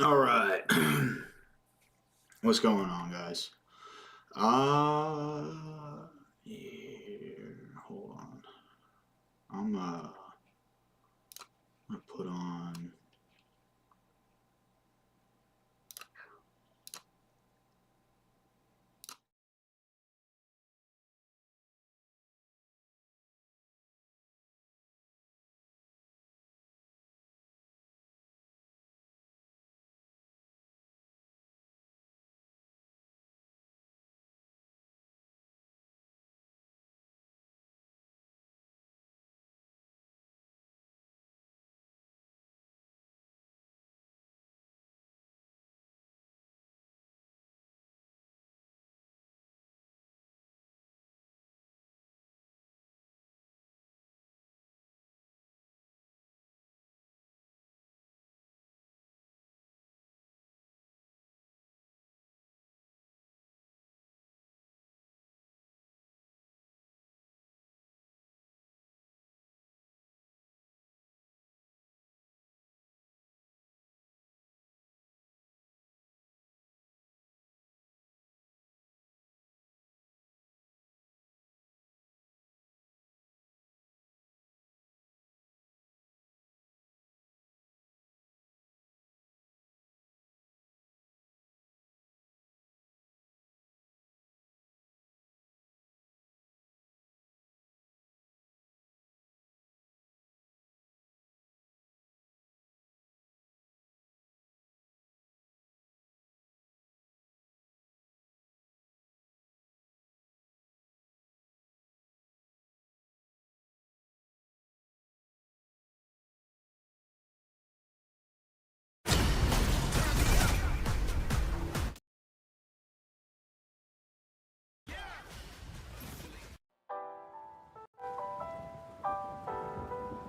All right. What's going on, guys? Here. Hold on. I'm gonna put on.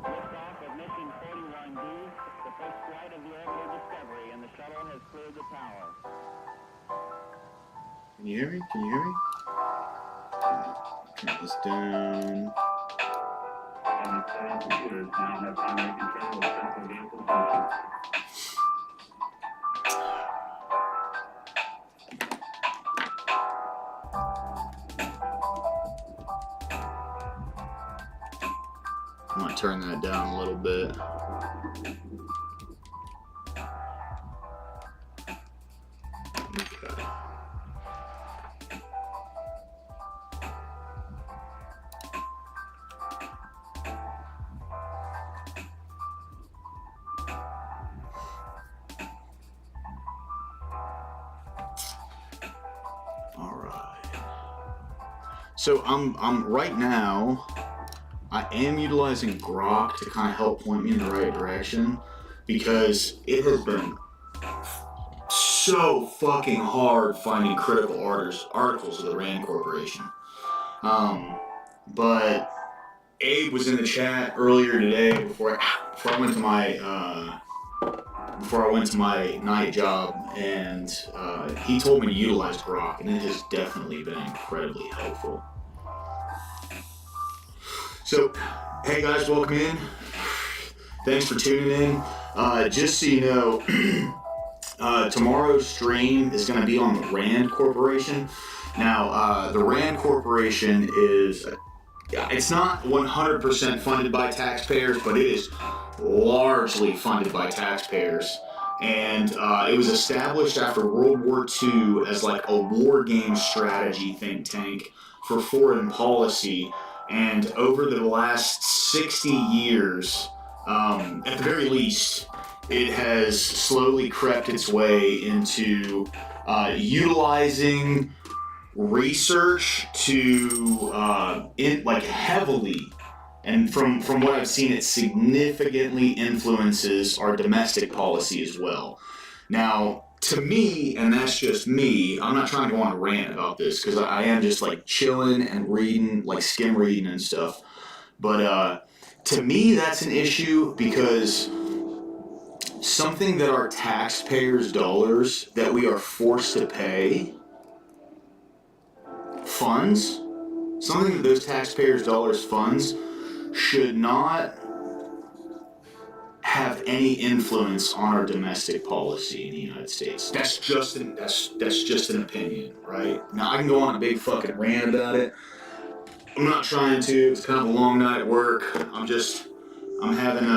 Liftoff of mission 41B, the first flight of the orbital Discovery, and the shuttle has cleared the tower. Can you hear me? Can you hear me? Turn this down. Computers now have primary control of central vehicle functions. I'm gonna turn that down a little bit. Okay. All right. So I'm right now. I am utilizing Grok to kind of help point me in the right direction because it has been so fucking hard finding critical articles of the Rand Corporation. Um, but Abe was in the chat earlier today before I went to my night job, and he told me to utilize Grok, and it has definitely been incredibly helpful. So, hey guys, welcome in. Thanks for tuning in. Just so you know, tomorrow's stream is going to be on the Rand Corporation. Now, the Rand Corporation it's not 100% funded by taxpayers, but it is largely funded by taxpayers. And it was established after World War II as like a war game strategy think tank for foreign policy. And over the last 60 years, at the very least, it has slowly crept its way into utilizing research to like heavily, and from what I've seen, it significantly influences our domestic policy as well. Now, to me, and that's just me, I'm not trying to go on a rant about this because I am just like chilling and reading, like skim reading and stuff. But to me, that's an issue because something that our taxpayers' dollars that we are forced to pay funds, something that those taxpayers' dollars funds should not have any influence on our domestic policy in the United States. That's just an opinion, right? Now I can go on a big fucking rant about it. I'm not trying to. It's kind of a long night at work. I'm having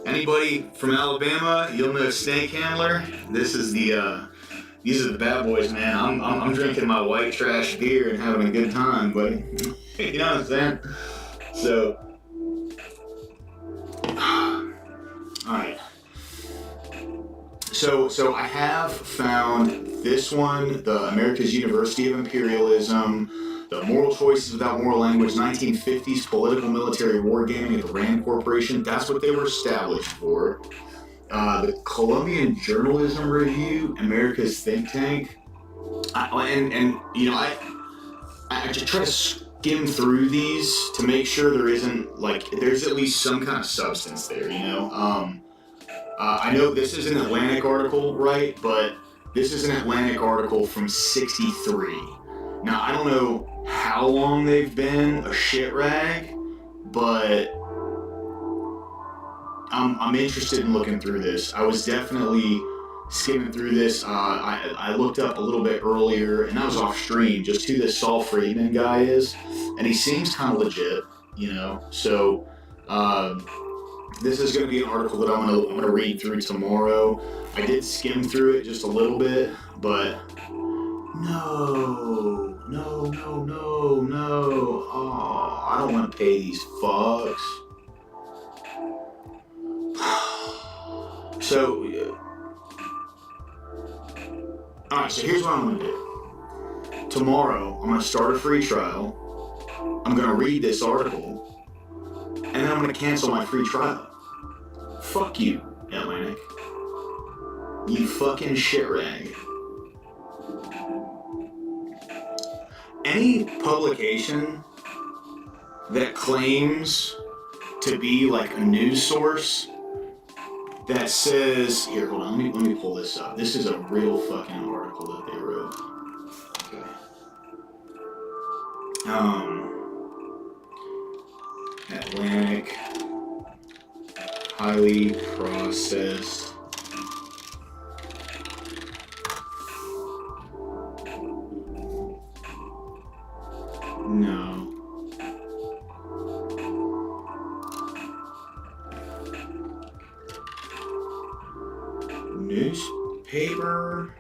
anybody from Alabama, you'll know Snake Handler. These are the bad boys, man. I'm drinking my white trash beer and having a good time, buddy. You know what I'm saying? So, alright. So I have found this one, the America's University of Imperialism, the Moral Choices Without Moral Language, 1950s Political Military Wargaming at the Rand Corporation. That's what they were established for. The Columbian Journalism Review, America's think tank. I just try to skim through these to make sure there isn't, like, there's at least some kind of substance there, you know? I know this is an Atlantic article, right? But this is an Atlantic article from '63. Now, I don't know how long they've been a shit rag, but I'm interested in looking through this. I was definitely skimming through this. I looked up a little bit earlier, and that was off stream, just who this Saul Friedman guy is, and he seems kind of legit, you know. So this is going to be an article that I'm gonna read through tomorrow. I did skim through it just a little bit, but no. Oh, I don't want to pay these fucks. So, alright, so here's what I'm going to do. Tomorrow, I'm going to start a free trial. I'm going to read this article. And then I'm going to cancel my free trial. Fuck you, Atlantic. You fucking shit rag. Any publication that claims to be like a news source that says, here, hold on, let me pull this up. This is a real fucking article that they wrote. Okay. Atlantic, highly processed. No. Newspaper.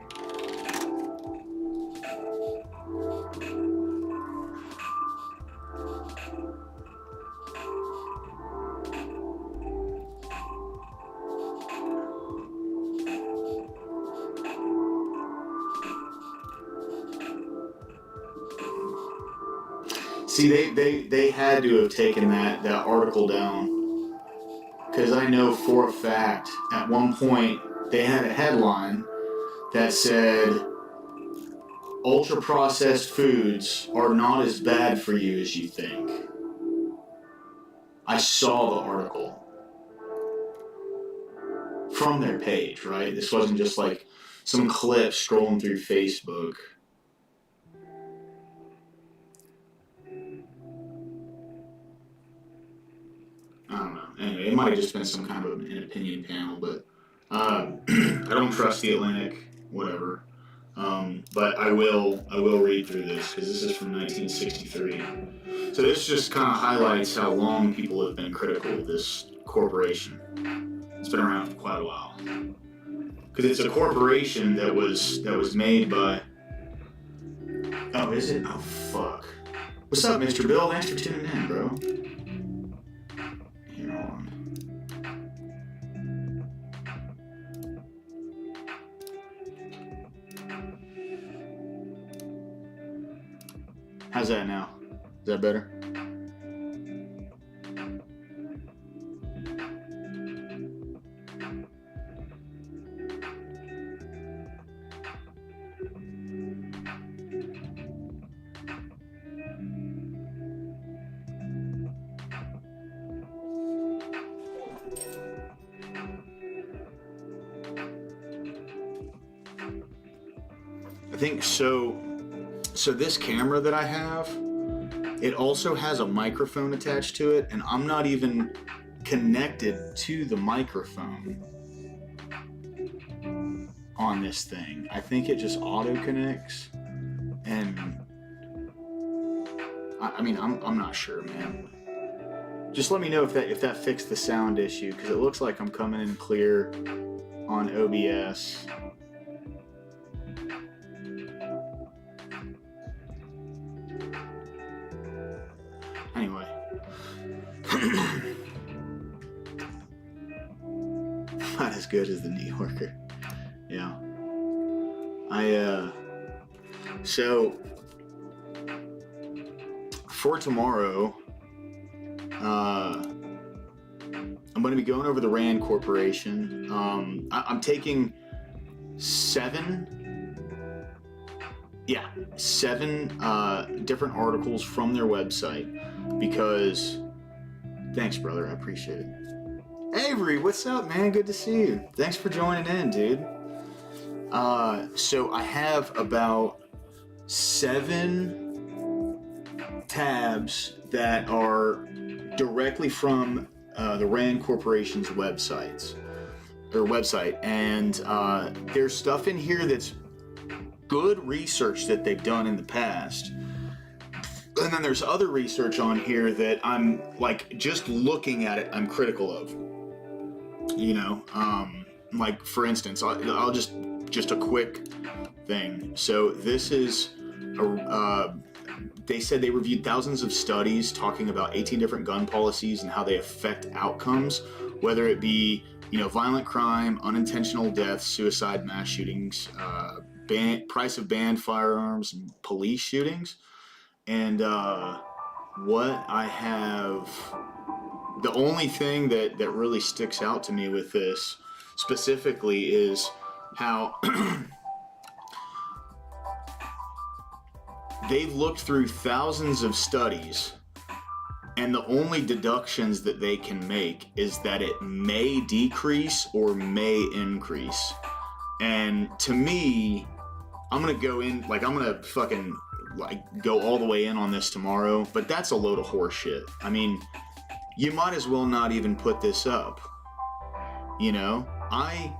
See, they had to have taken that article down, because I know for a fact at one point they had a headline that said, ultra-processed foods are not as bad for you as you think. I saw the article from their page, right? This wasn't just like some clip scrolling through Facebook. I don't know. Anyway, it might have just been some kind of an opinion panel, but I don't trust the Atlantic, whatever. But I will read through this, because this is from 1963. So this just kind of highlights how long people have been critical of this corporation. It's been around for quite a while. Because it's a corporation that was made by... Oh, is it? Oh, fuck. What's up, Mr. Bill? Thanks for tuning in, bro. Here, hold on. How's that now? Is that better? I think so. So this camera that I have, it also has a microphone attached to it, and I'm not even connected to the microphone on this thing. I think it just auto connects, and I mean, I'm not sure, man. Just let me know if that fixed the sound issue, because it looks like I'm coming in clear on OBS. Anyway. Not as good as the New Yorker. Yeah. So for tomorrow, I'm going to be going over the RAND Corporation. I'm taking seven different articles from their website, because thanks, brother, I appreciate it. Avery, what's up, man? Good to see you. Thanks for joining in, dude. So I have about 7 tabs that are directly from the RAND Corporation's website, and there's stuff in here that's good research that they've done in the past, and then there's other research on here that I'm like, just looking at it, I'm critical of. You know, like for instance, I'll just a quick thing. So this is they said they reviewed thousands of studies talking about 18 different gun policies and how they affect outcomes, whether it be, you know, violent crime, unintentional deaths, suicide, mass shootings, price of banned firearms, and police shootings. And what I have, the only thing that really sticks out to me with this specifically is how they've looked through thousands of studies, and the only deductions that they can make is that it may decrease or may increase. And to me, I'm gonna go in, like, I'm gonna fucking like go all the way in on this tomorrow, but that's a load of horse shit. I mean, you might as well not even put this up. You know, I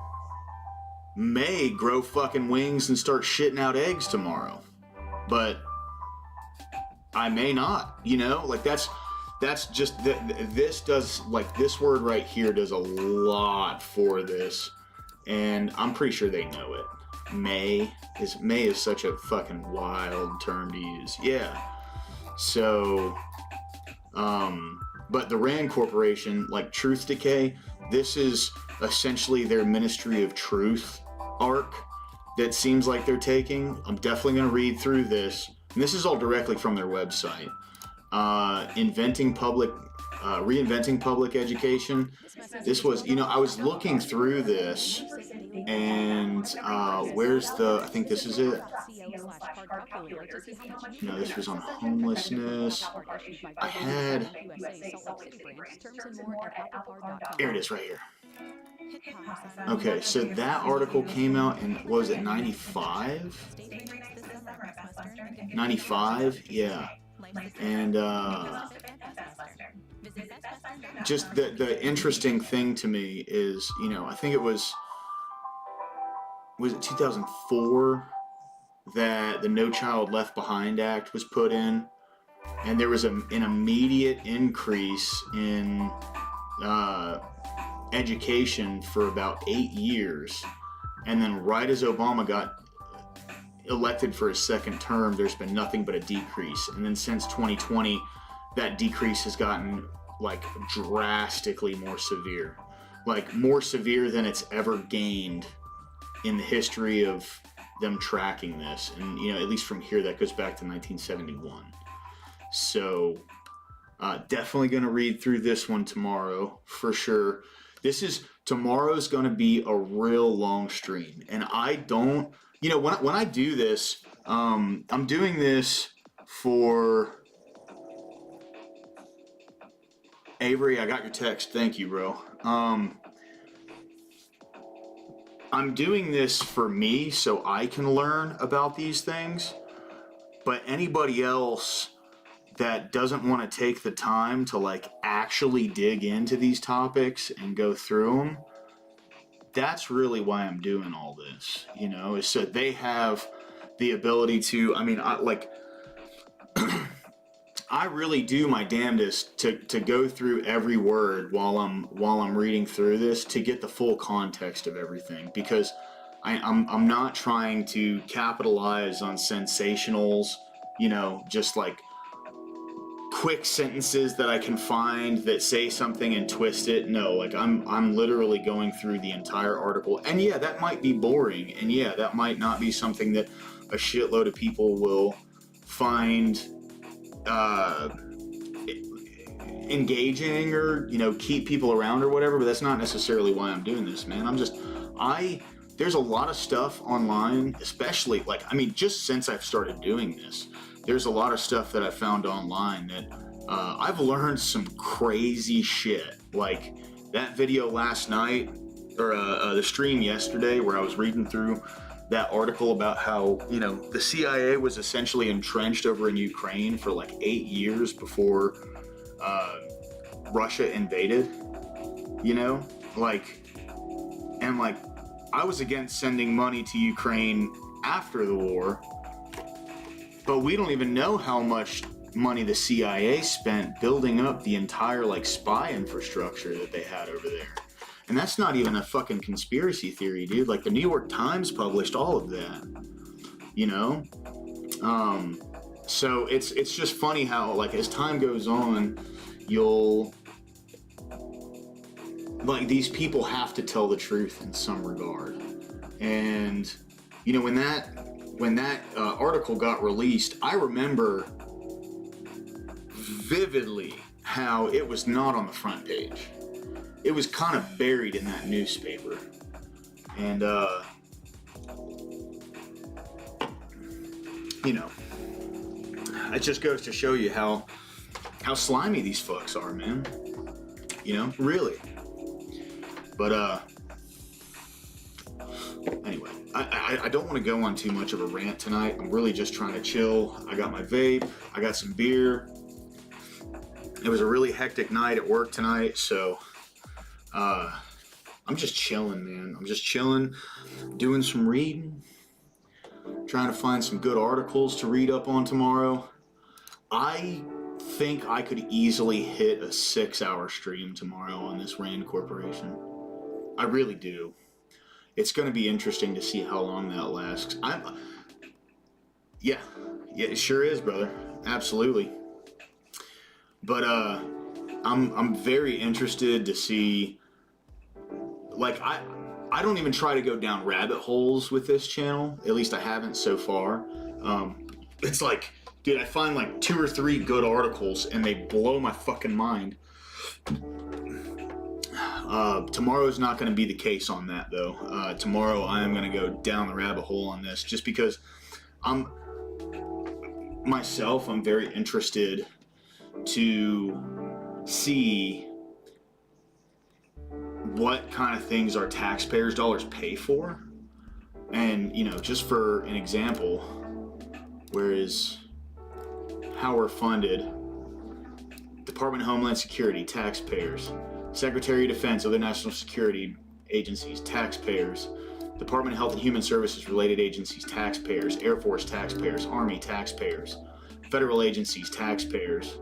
may grow fucking wings and start shitting out eggs tomorrow, but I may not, you know, like that's just, this does, like, this word right here does a lot for this, and I'm pretty sure they know it. May is such a fucking wild term to use. Yeah. So, but the RAND Corporation, like Truth Decay, this is essentially their Ministry of Truth arc that seems like they're taking. I'm definitely going to read through this. And this is all directly from their website. Reinventing public education. This was, you know, I was looking through this, and where's the, I think this is it. No, this was on homelessness. I had, here it is right here. Okay, so that article came out in, what was it, 95? 95, yeah. And just the interesting thing to me is, you know, I think it was it 2004 that the No Child Left Behind Act was put in, and there was an immediate increase in education for about 8 years, and then right as Obama got elected for his second term, there's been nothing but a decrease. And then since 2020, that decrease has gotten like drastically more severe, like more severe than it's ever gained in the history of them tracking this. And, you know, at least from here, that goes back to 1971. So definitely going to read through this one tomorrow for sure. Tomorrow's going to be a real long stream, and I don't, you know, when I do this, I'm doing this for Avery. I got your text. Thank you, bro. I'm doing this for me so I can learn about these things, but anybody else that doesn't want to take the time to like actually dig into these topics and go through them. That's really why I'm doing all this, you know, is so they have the ability to, I mean, I really do my damnedest to go through every word while I'm reading through this to get the full context of everything, because I'm not trying to capitalize on sensationals, you know, just like quick sentences that I can find that say something and twist it. No, like I'm literally going through the entire article, and yeah, that might be boring, and yeah, that might not be something that a shitload of people will find engaging, or, you know, keep people around or whatever, but that's not necessarily why I'm doing this, man. There's a lot of stuff online, especially, like, I mean, just since I've started doing this, there's a lot of stuff that I found online that I've learned some crazy shit. Like that video last night, or the stream yesterday, where I was reading through that article about how, you know, the CIA was essentially entrenched over in Ukraine for like 8 years before Russia invaded, you know, like, and like, I was against sending money to Ukraine after the war, but we don't even know how much money the CIA spent building up the entire like spy infrastructure that they had over there. And that's not even a fucking conspiracy theory, dude. Like the New York Times published all of that, you know? So it's just funny how, like, as time goes on, like, these people have to tell the truth in some regard. And, you know, when that article got released, I remember vividly how it was not on the front page. It was kind of buried in that newspaper. And, you know, it just goes to show you how slimy these fucks are, man. You know, really. But, anyway, I don't want to go on too much of a rant tonight. I'm really just trying to chill. I got my vape. I got some beer. It was a really hectic night at work tonight, so I'm just chilling, man. I'm just chilling, doing some reading, trying to find some good articles to read up on tomorrow. I think I could easily hit a 6-hour stream tomorrow on this Rand Corporation. I really do. It's going to be interesting to see how long that lasts. Yeah, it sure is, brother. Absolutely. But I'm very interested to see. Like, I don't even try to go down rabbit holes with this channel. At least I haven't so far. It's like, dude, I find like 2 or 3 good articles and they blow my fucking mind. Tomorrow's not going to be the case on that, though. Tomorrow I am going to go down the rabbit hole on this, just because I'm very interested to see what kind of things our taxpayers' dollars pay for. And, you know, just for an example, whereas how we're funded: Department of Homeland Security, taxpayers; Secretary of Defense, other national security agencies, taxpayers; Department of Health and Human Services related agencies, taxpayers; Air Force, taxpayers; Army, taxpayers; federal agencies, taxpayers;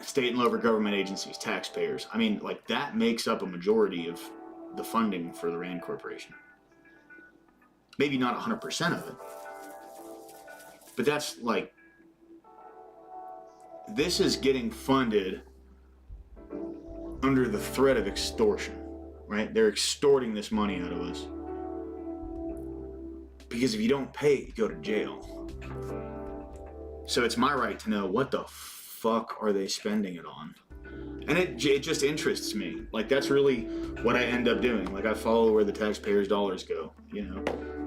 state and local government agencies, taxpayers. I mean, like, that makes up a majority of the funding for the Rand Corporation. Maybe not 100% of it, but that's like, this is getting funded under the threat of extortion, right? They're extorting this money out of us. Because if you don't pay it, you go to jail. So it's my right to know what the fuck are they spending it on. And it just interests me. Like, that's really what I end up doing. Like, I follow where the taxpayers' dollars go, you know?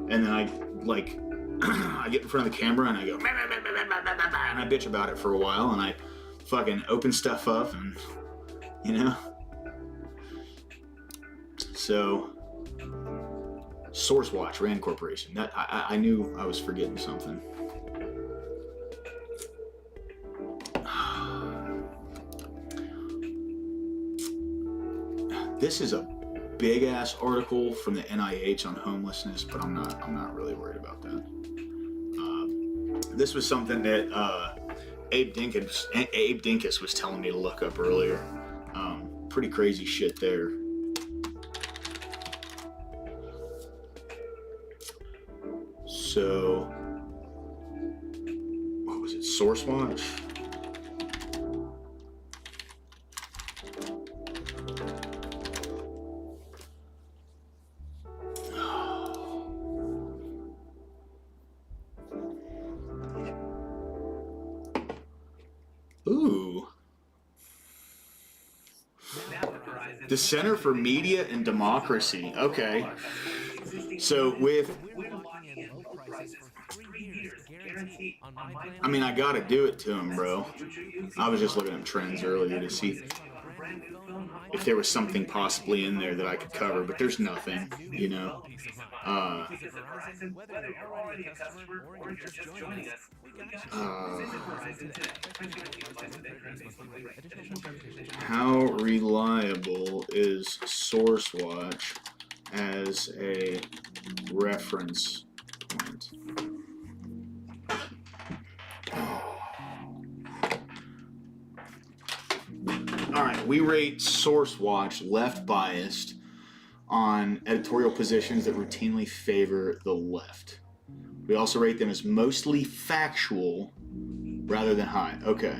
And then I, like, I get in front of the camera and I go, and I bitch about it for a while, and I fucking open stuff up, and, you know? So, Source Watch, Rand Corporation. That I knew I was forgetting something. This is a big ass article from the NIH on homelessness, but I'm not really worried about that. This was something that Abe Dinkus was telling me to look up earlier. Pretty crazy shit there. So, what was it? SourceWatch? Ooh. The Center for Media and Democracy. Okay. So with, I mean, I gotta do it to him, bro. I was just looking at trends earlier to see if there was something possibly in there that I could cover, but there's nothing, you know. How reliable is SourceWatch as a reference point? All right, we rate SourceWatch left biased on editorial positions that routinely favor the left. We also rate them as mostly factual rather than high. Okay.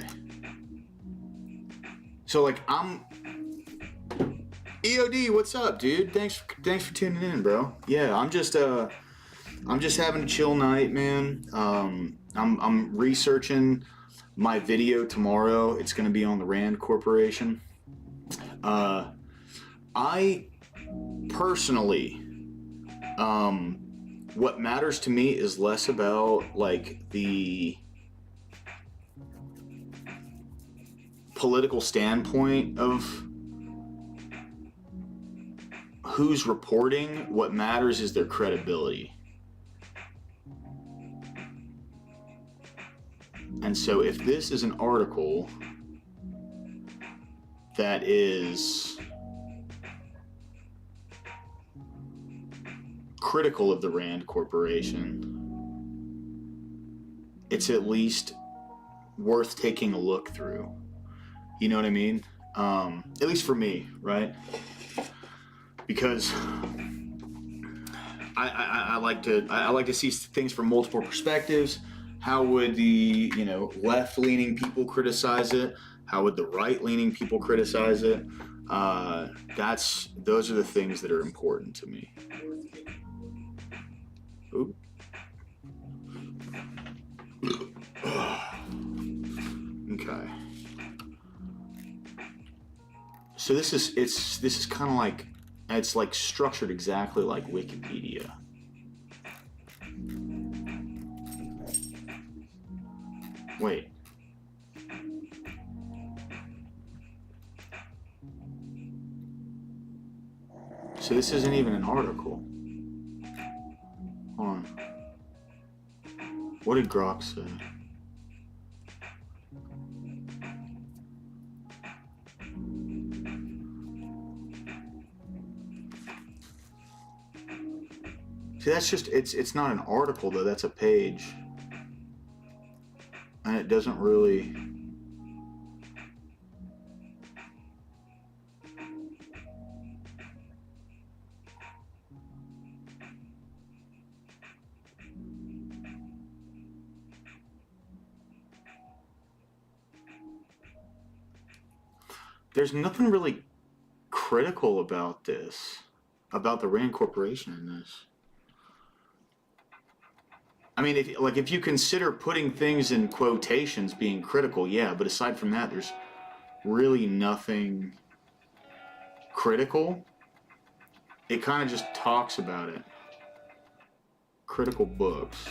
So like I'm EOD, what's up, dude? Thanks for tuning in, bro. Yeah, I'm just having a chill night, man. I'm researching my video tomorrow. It's gonna be on the Rand Corporation. I personally, what matters to me is less about like the political standpoint of who's reporting. What matters is their credibility. And so if this is an article that is critical of the Rand Corporation, it's at least worth taking a look through. You know what I mean? At least for me, right? Because I like to see things from multiple perspectives. How would the left-leaning people criticize it? How would the right-leaning people criticize it? Those are the things that are important to me. Oop. Okay. So this is kind of like, it's like structured exactly like Wikipedia. Wait. So this isn't even an article. Hold on. What did Grok say? See, that's just, it's not an article though, that's a page. And it doesn't really... There's nothing really critical about this, about the Rand Corporation in this. I mean, if you consider putting things in quotations being critical, yeah, but aside from that, there's really nothing critical. It kind of just talks about it. Critical books.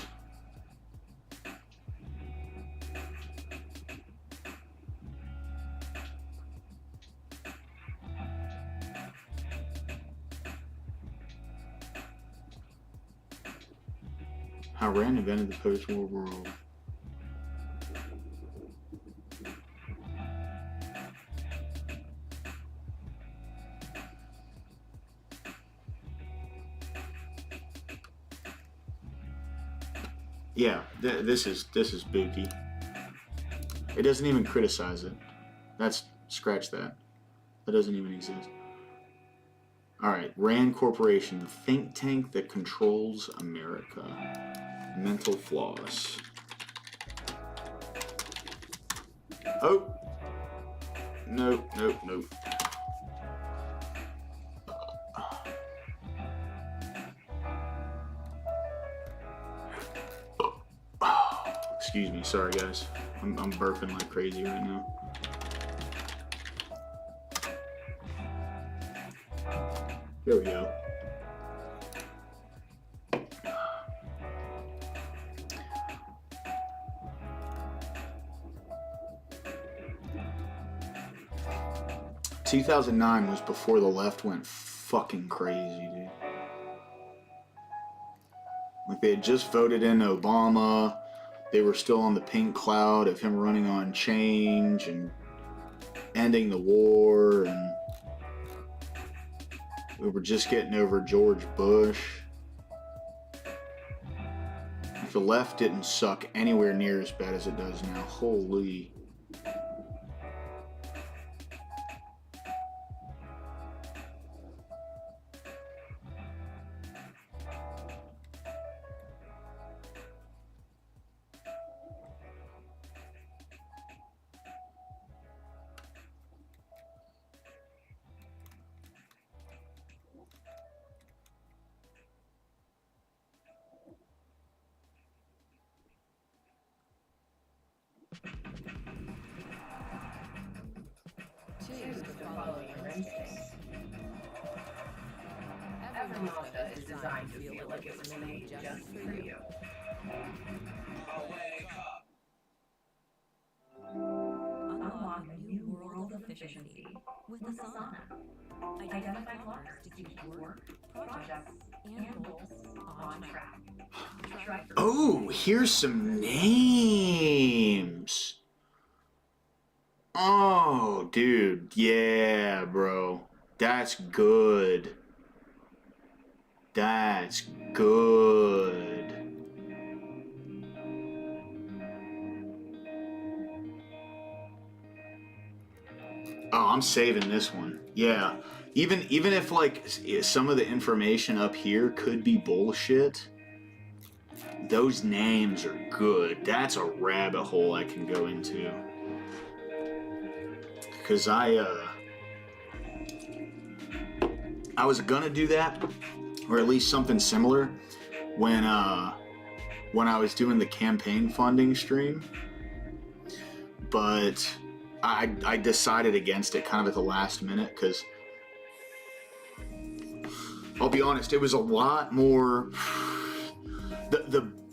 How Rand invented the post-war world. Yeah, this is spooky. It doesn't even criticize it. That's scratch that. That doesn't even exist. All right, Rand Corporation, the think tank that controls America. Mental floss. Oh. Nope, nope, nope. Excuse me, sorry guys. I'm burping like crazy right now. There we go. ...2009 was before the left went fucking crazy, dude. Like, they had just voted in Obama. They were still on the pink cloud of him running on change and ending the war, and we were just getting over George Bush. The left didn't suck anywhere near as bad as it does now. Holy. Choose the following arrangements. Every Mazda is designed to feel like it was made just for you. Unlock a new world of efficiency with the sauna. Identify blockers to keep work, projects, and goals on track. Oh, here's some names. Oh, dude. Yeah, bro. That's good. That's good. Oh, I'm saving this one. Yeah. Even if like some of the information up here could be bullshit, those names are good. That's a rabbit hole I can go into. Cause I was gonna do that, or at least something similar, when I was doing the campaign funding stream, but I decided against it kind of at the last minute, because I'll be honest, it was a lot more.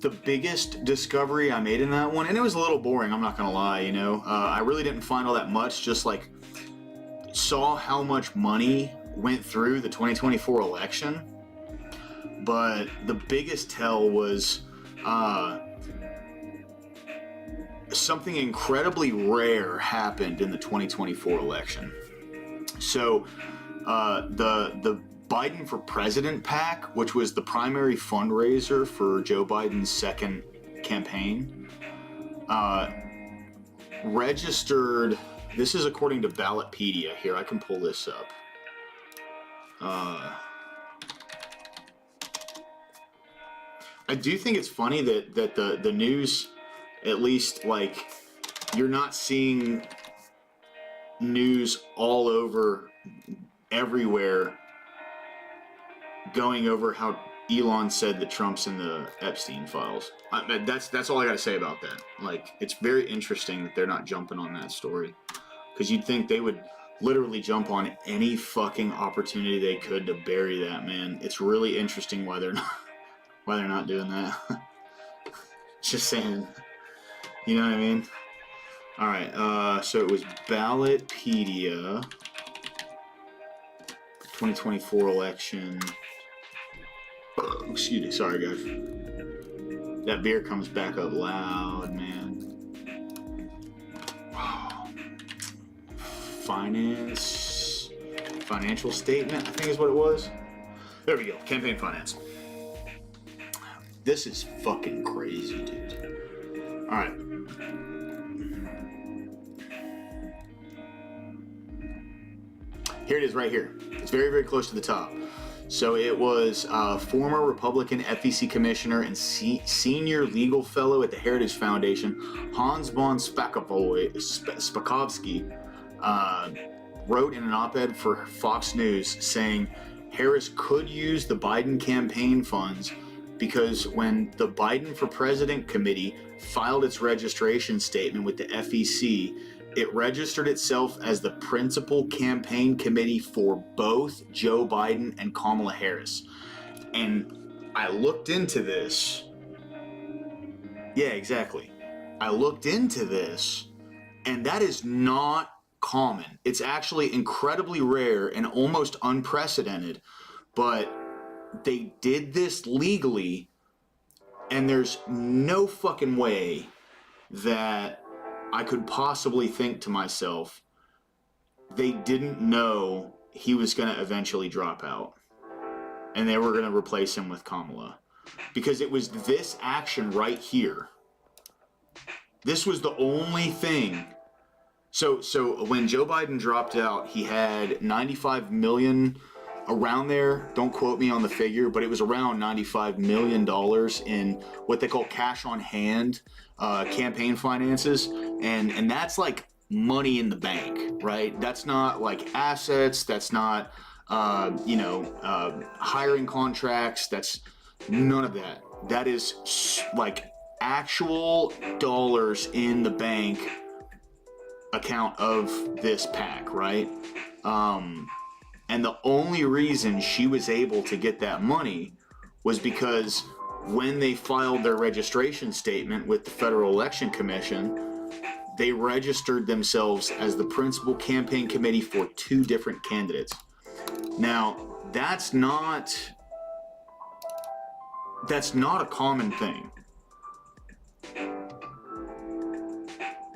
The biggest discovery I made in that one, and it was a little boring, I'm not gonna lie, you know. I really didn't find all that much, just like saw how much money went through the 2024 election. But the biggest tell was something incredibly rare happened in the 2024 election. So the Biden for President PAC, which was the primary fundraiser for Joe Biden's second campaign, registered, this is according to Ballotpedia here, I can pull this up. I do think it's funny that the news, at least, like, you're not seeing news all over everywhere going over how Elon said that Trump's in the Epstein files. That's all I gotta say about that. Like, it's very interesting that they're not jumping on that story, because you'd think they would literally jump on any fucking opportunity they could to bury that man. It's really interesting why they're not doing that. Just saying. You know what I mean? Alright, so it was Ballotpedia 2024 election. Excuse me, sorry guys. That beer comes back up loud, man. Financial statement, I think is what it was. There we go, campaign finance. this is fucking crazy, dude. All right. Here it is right here. It's very, very close to the top. So it was former Republican FEC commissioner and senior legal fellow at the Heritage Foundation, Hans von Spakovsky, wrote in an op-ed for Fox News saying Harris could use the Biden campaign funds because when the Biden for President Committee filed its registration statement with the FEC, it registered itself as the principal campaign committee for both Joe Biden and Kamala Harris. And I looked into this. Yeah, exactly. I looked into this, and that is not common. It's actually incredibly rare and almost unprecedented, but they did this legally, and there's no fucking way that I could possibly think to myself they didn't know he was going to eventually drop out and they were going to replace him with Kamala, because it was this action right here. This was the only thing. So when Joe Biden dropped out, he had 95 million around there. Don't quote me on the figure, but it was around $95 million in what they call cash on hand campaign finances. And that's like money in the bank, right? That's not like assets. That's not, hiring contracts. That's none of that. That is like actual dollars in the bank account of this PAC, right? And the only reason she was able to get that money was because when they filed their registration statement with the Federal Election Commission, they registered themselves as the principal campaign committee for two different candidates. Now, that's not a common thing.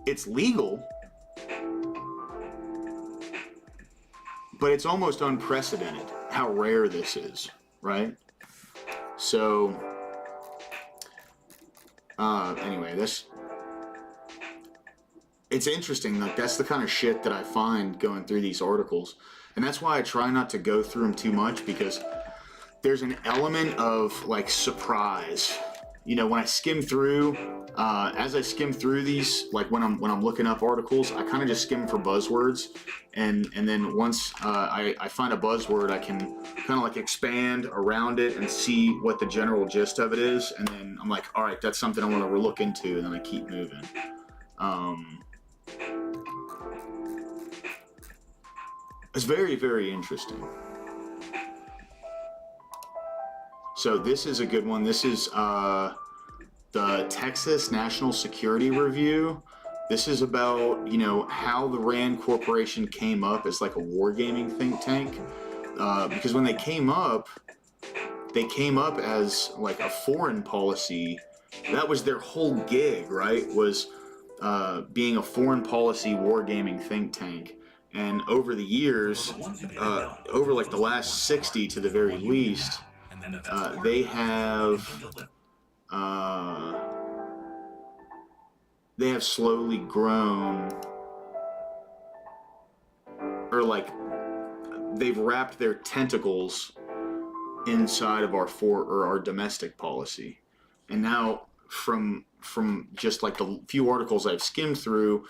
It's legal, but it's almost unprecedented how rare this is, right? So, anyway, it's interesting. Like, that's the kind of shit that I find going through these articles. And that's why I try not to go through them too much, because there's an element of, like, surprise. You know, when I skim through, as I skim through these, like when I'm looking up articles, I kind of just skim for buzzwords, and then once I find a buzzword, I can kind of like expand around it and see what the general gist of it is, and then I'm like, all right, that's something I want to look into, and then I keep moving. It's very, very interesting. So this is a good one. This is the Texas National Security Review. This is about, how the RAND Corporation came up as like a wargaming think tank. Because when they came up as like a foreign policy. That was their whole gig, right? Was being a foreign policy wargaming think tank. And over the years, over like the last 60 to the very least, they have slowly grown, or like they've wrapped their tentacles inside of our domestic policy. And now from just like the few articles I've skimmed through,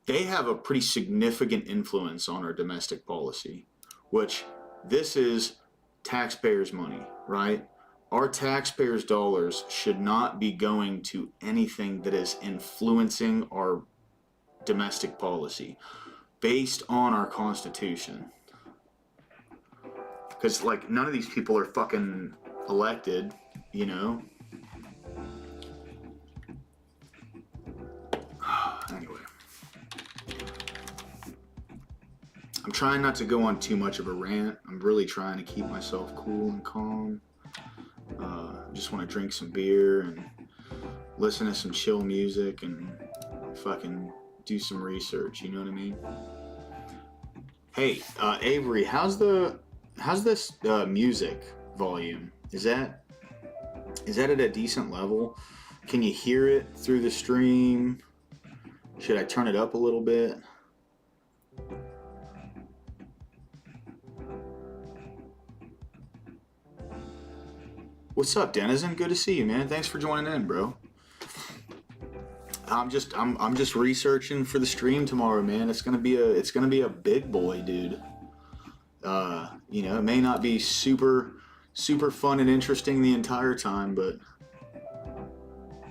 they have a pretty significant influence on our domestic policy, which this is taxpayers' money, right? Our taxpayers' dollars should not be going to anything that is influencing our domestic policy based on our Constitution. Because, like, none of these people are fucking elected, Anyway. I'm trying not to go on too much of a rant. I'm really trying to keep myself cool and calm. Just want to drink some beer and listen to some chill music and fucking do some research, you know what I mean? Hey, Avery, how's this music volume? Is that Is that at a decent level? Can you hear it through the stream? Should I turn it up a little bit? What's up, Denizen? Good to see you, man. Thanks for joining in, bro. I'm just researching for the stream tomorrow, man. It's gonna be a big boy, dude. You know, it may not be super fun and interesting the entire time, but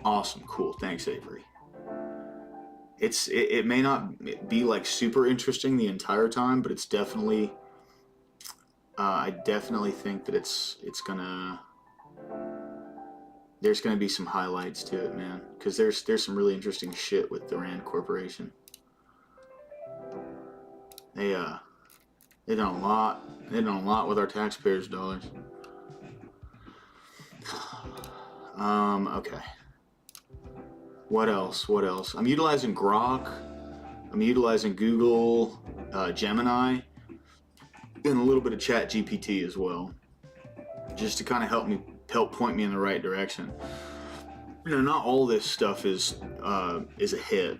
awesome, cool. Thanks, Avery. It may not be like super interesting the entire time, but it's definitely I definitely think that there's gonna be some highlights to it, man, because there's some really interesting shit with the Rand Corporation. They done a lot. They done a lot with our taxpayers' dollars. Okay. What else? What else? I'm utilizing Grok. I'm utilizing Google, Gemini, and a little bit of Chat GPT as well, just to kind of help point me in the right direction. You know, not all this stuff is a hit.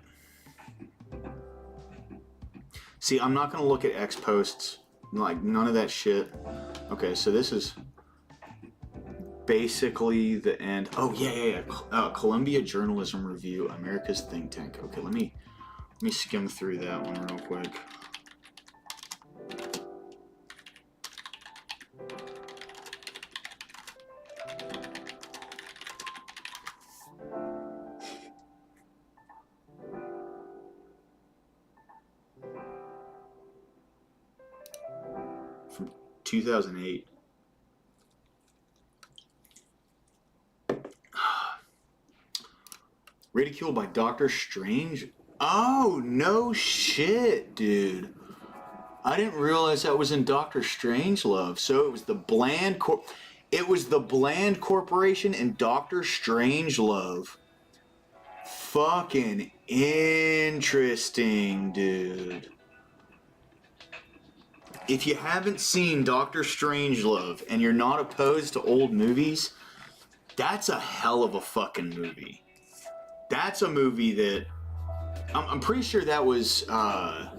See, I'm not gonna look at X posts, like none of that shit. Okay, so this is basically the end. Oh yeah. Columbia Journalism Review, America's think tank. Okay, let me skim through that one real quick. From 2008. Ridiculed by Doctor Strange? Oh, no shit, dude. I didn't realize that was in Doctor Strangelove. So it was the Bland Corporation and Doctor Strangelove. Fucking interesting, dude. If you haven't seen Doctor Strangelove and you're not opposed to old movies, that's a hell of a fucking movie. That's a movie that I'm pretty sure that was fuck,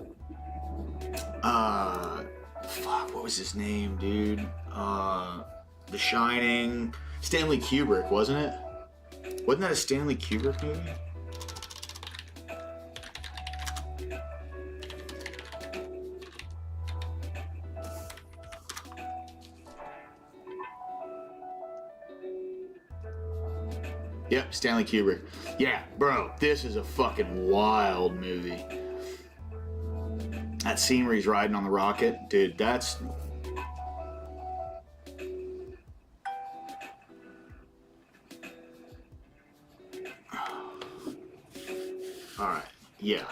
what was his name, dude? The Shining. Stanley Kubrick, wasn't it? Wasn't that a Stanley Kubrick movie? Yep, Stanley Kubrick. Yeah, bro, this is a fucking wild movie. That scene where he's riding on the rocket, dude, that's... Alright, yeah.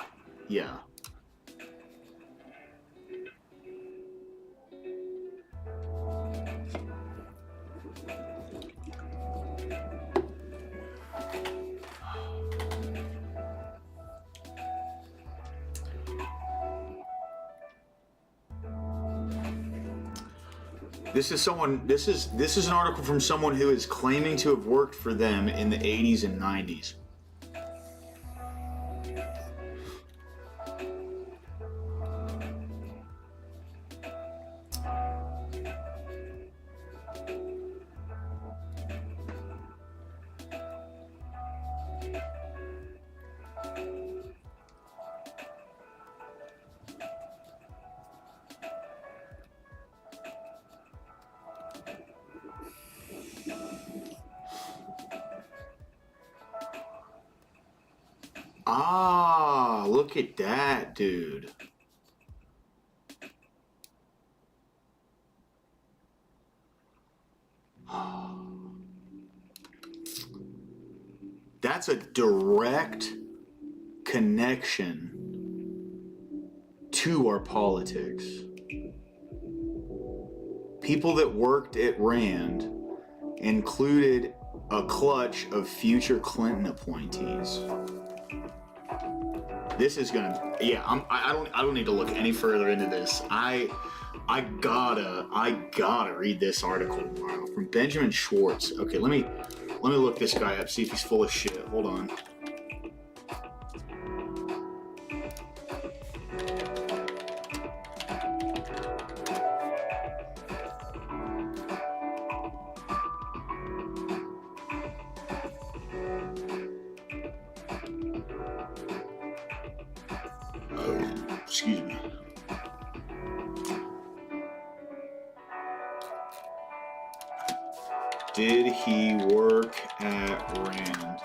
This is an article from someone who is claiming to have worked for them in the 80s and 90s. Ah, look at that, dude. That's a direct connection to our politics. People that worked at Rand included a clutch of future Clinton appointees. This is gonna, yeah. I don't need to look any further into this. I gotta read this article tomorrow from Benjamin Schwartz. Okay, let me look this guy up, see if he's full of shit. Hold on. Oh, excuse me. Did he work at Rand?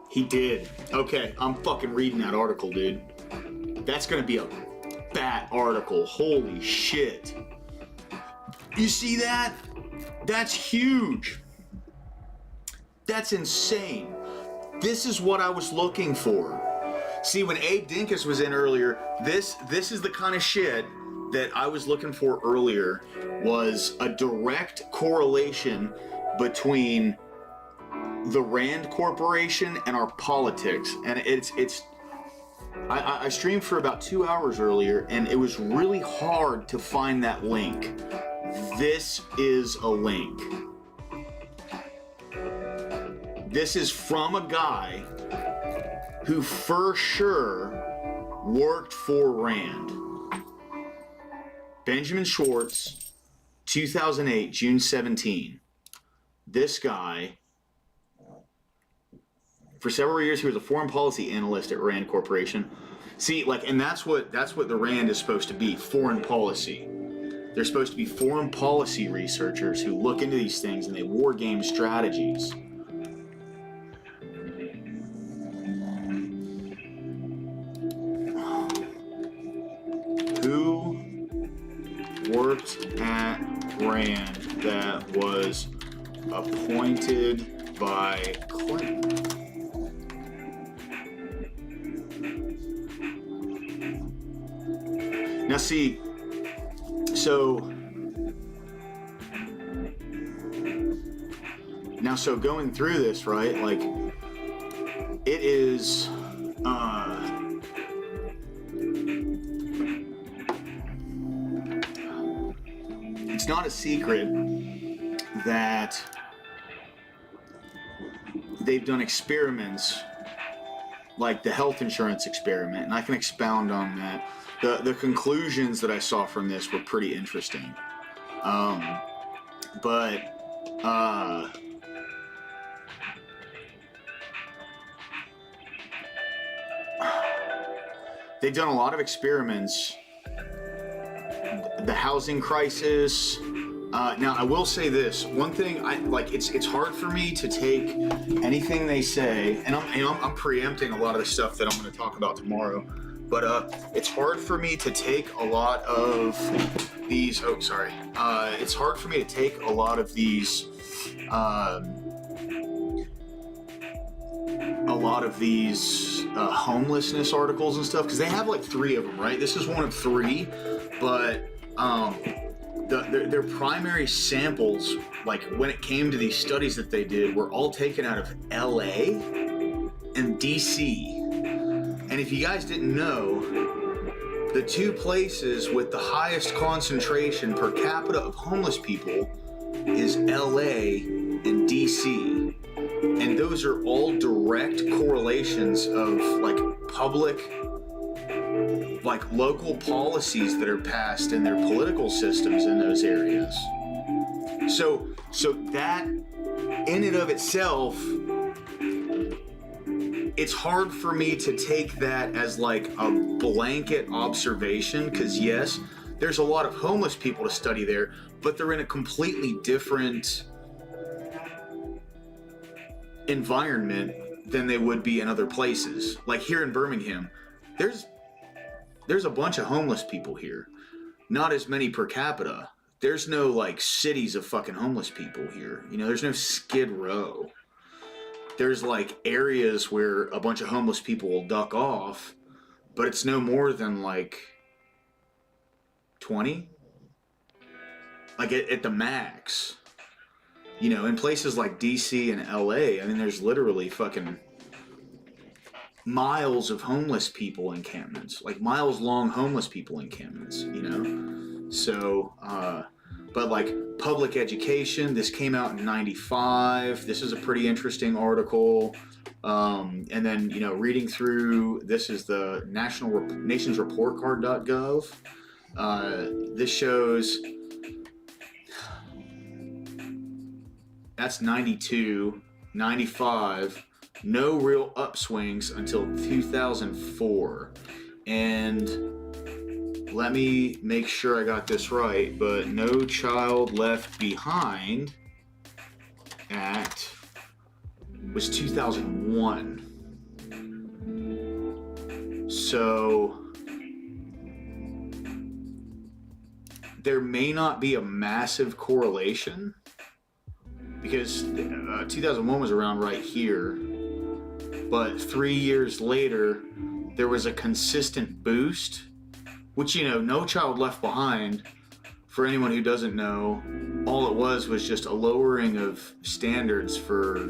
He did. Okay, I'm fucking reading that article, dude. That's gonna be a fat article. Holy shit. You see that? That's huge. That's insane. This is what I was looking for. See, when Abe Dinkus was in earlier, this is the kind of shit that I was looking for earlier, was a direct correlation between the Rand Corporation and our politics. And I streamed for about 2 hours earlier, and it was really hard to find that link. This is a link. This is from a guy who for sure worked for Rand. Benjamin Schwartz, 2008, June 17. This guy, for several years, he was a foreign policy analyst at Rand Corporation. See, like, and that's what the Rand is supposed to be, foreign policy. They're supposed to be foreign policy researchers who look into these things and they war game strategies. Who worked at Rand that was appointed by Clinton? Now see, so going through this, right, like, it is, it's not a secret that they've done experiments like the health insurance experiment, and I can expound on that. The conclusions that I saw from this were pretty interesting. They've done a lot of experiments. The housing crisis. Now, I will say this. One thing, it's hard for me to take anything they say, and I'm preempting a lot of the stuff that I'm going to talk about tomorrow. But it's hard for me to take a lot of these. Oh, sorry. It's hard for me to take a lot of these. Homelessness articles and stuff, because they have like 3 of them, right? This is one of 3, but their primary samples, like when it came to these studies that they did, were all taken out of LA and DC. And if you guys didn't know, the 2 places with the highest concentration per capita of homeless people is LA and DC. And those are all direct correlations of like public, like local policies that are passed in their political systems in those areas. So that in and of itself, it's hard for me to take that as like a blanket observation, because yes, there's a lot of homeless people to study there, but they're in a completely different environment than they would be in other places. Like here in Birmingham, there's a bunch of homeless people here. Not as many per capita. There's no like cities of fucking homeless people here. You know, there's no Skid Row. There's like areas where a bunch of homeless people will duck off, but it's no more than like 20, like at the max. You know, in places like DC and LA, I mean, there's literally fucking miles of homeless people encampments, like miles long homeless people encampments, you know? So, but like public education, this came out in 95. This is a pretty interesting article. And then, you know, reading through, this is the Nations Report Card.gov. This shows that's 92, 95, no real upswings until 2004. And let me make sure I got this right, but No Child Left Behind Act was 2001. So there may not be a massive correlation because 2001 was around right here, but 3 years later there was a consistent boost, which, you know, No Child Left Behind, for anyone who doesn't know, all it was just a lowering of standards for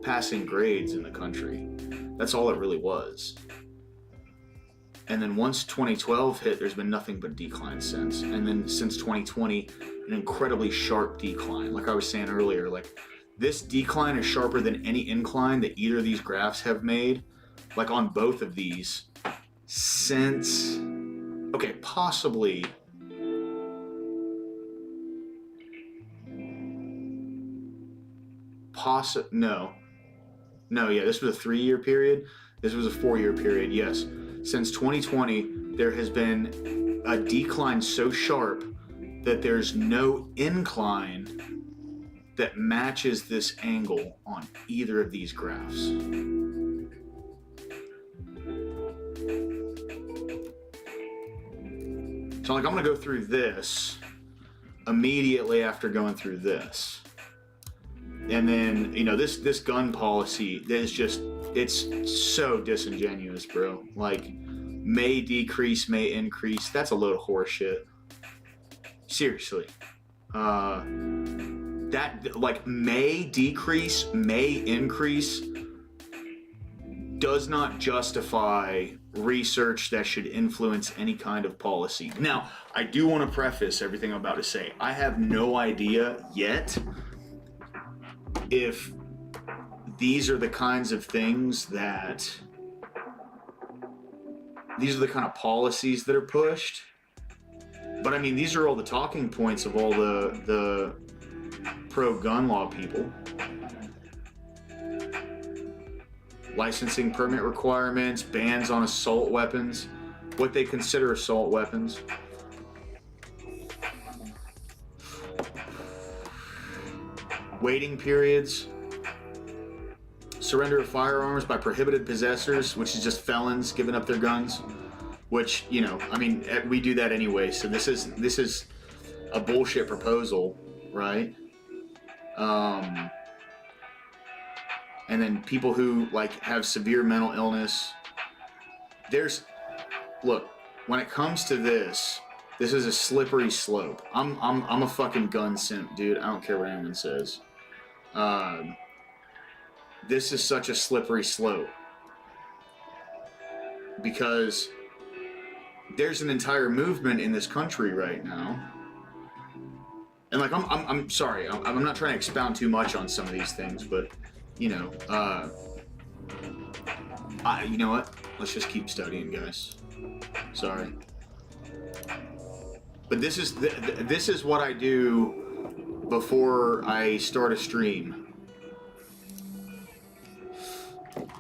passing grades in the country. That's all it really was. And then once 2012 hit, there's been nothing but decline since. And then since 2020, an incredibly sharp decline. Like I was saying earlier, like this decline is sharper than any incline that either of these graphs have made, like on both of these, since, okay, possibly no, yeah, this was a 3-year period. This was a 4-year period, yes. Since 2020, there has been a decline so sharp that there's no incline that matches this angle on either of these graphs. So like I'm gonna go through this immediately after going through this. And then, you know, this gun policy, is just, it's so disingenuous, bro. Like, may decrease, may increase. That's a load of horse shit. Seriously. That, like, may decrease, may increase does not justify research that should influence any kind of policy. Now, I do want to preface everything I'm about to say. I have no idea yet if these are the kinds of things that, these are the kind of policies that are pushed. But I mean, these are all the talking points of all the pro-gun law people. Licensing permit requirements, bans on assault weapons, what they consider assault weapons. Waiting periods, surrender of firearms by prohibited possessors, which is just felons giving up their guns, which, you know, I mean, we do that anyway, so this is a bullshit proposal, right? And then people who like have severe mental illness. Look, when it comes to this is a slippery slope. I'm a fucking gun simp, dude. I don't care what anyone says. This is such a slippery slope because there's an entire movement in this country right now, and like I'm sorry, I'm not trying to expound too much on some of these things, but you know, you know what? Let's just keep studying, guys. Sorry, but this is what I do before I start a stream.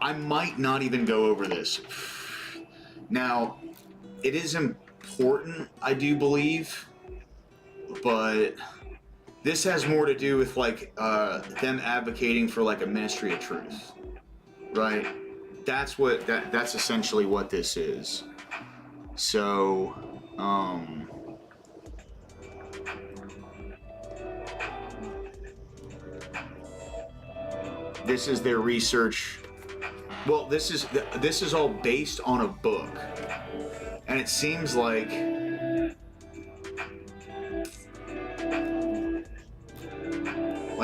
I might not even go over this. Now, it is important, I do believe, but this has more to do with like them advocating for like a ministry of truth, right? That's essentially what this is. So, this is their research. Well, this is all based on a book, and it seems like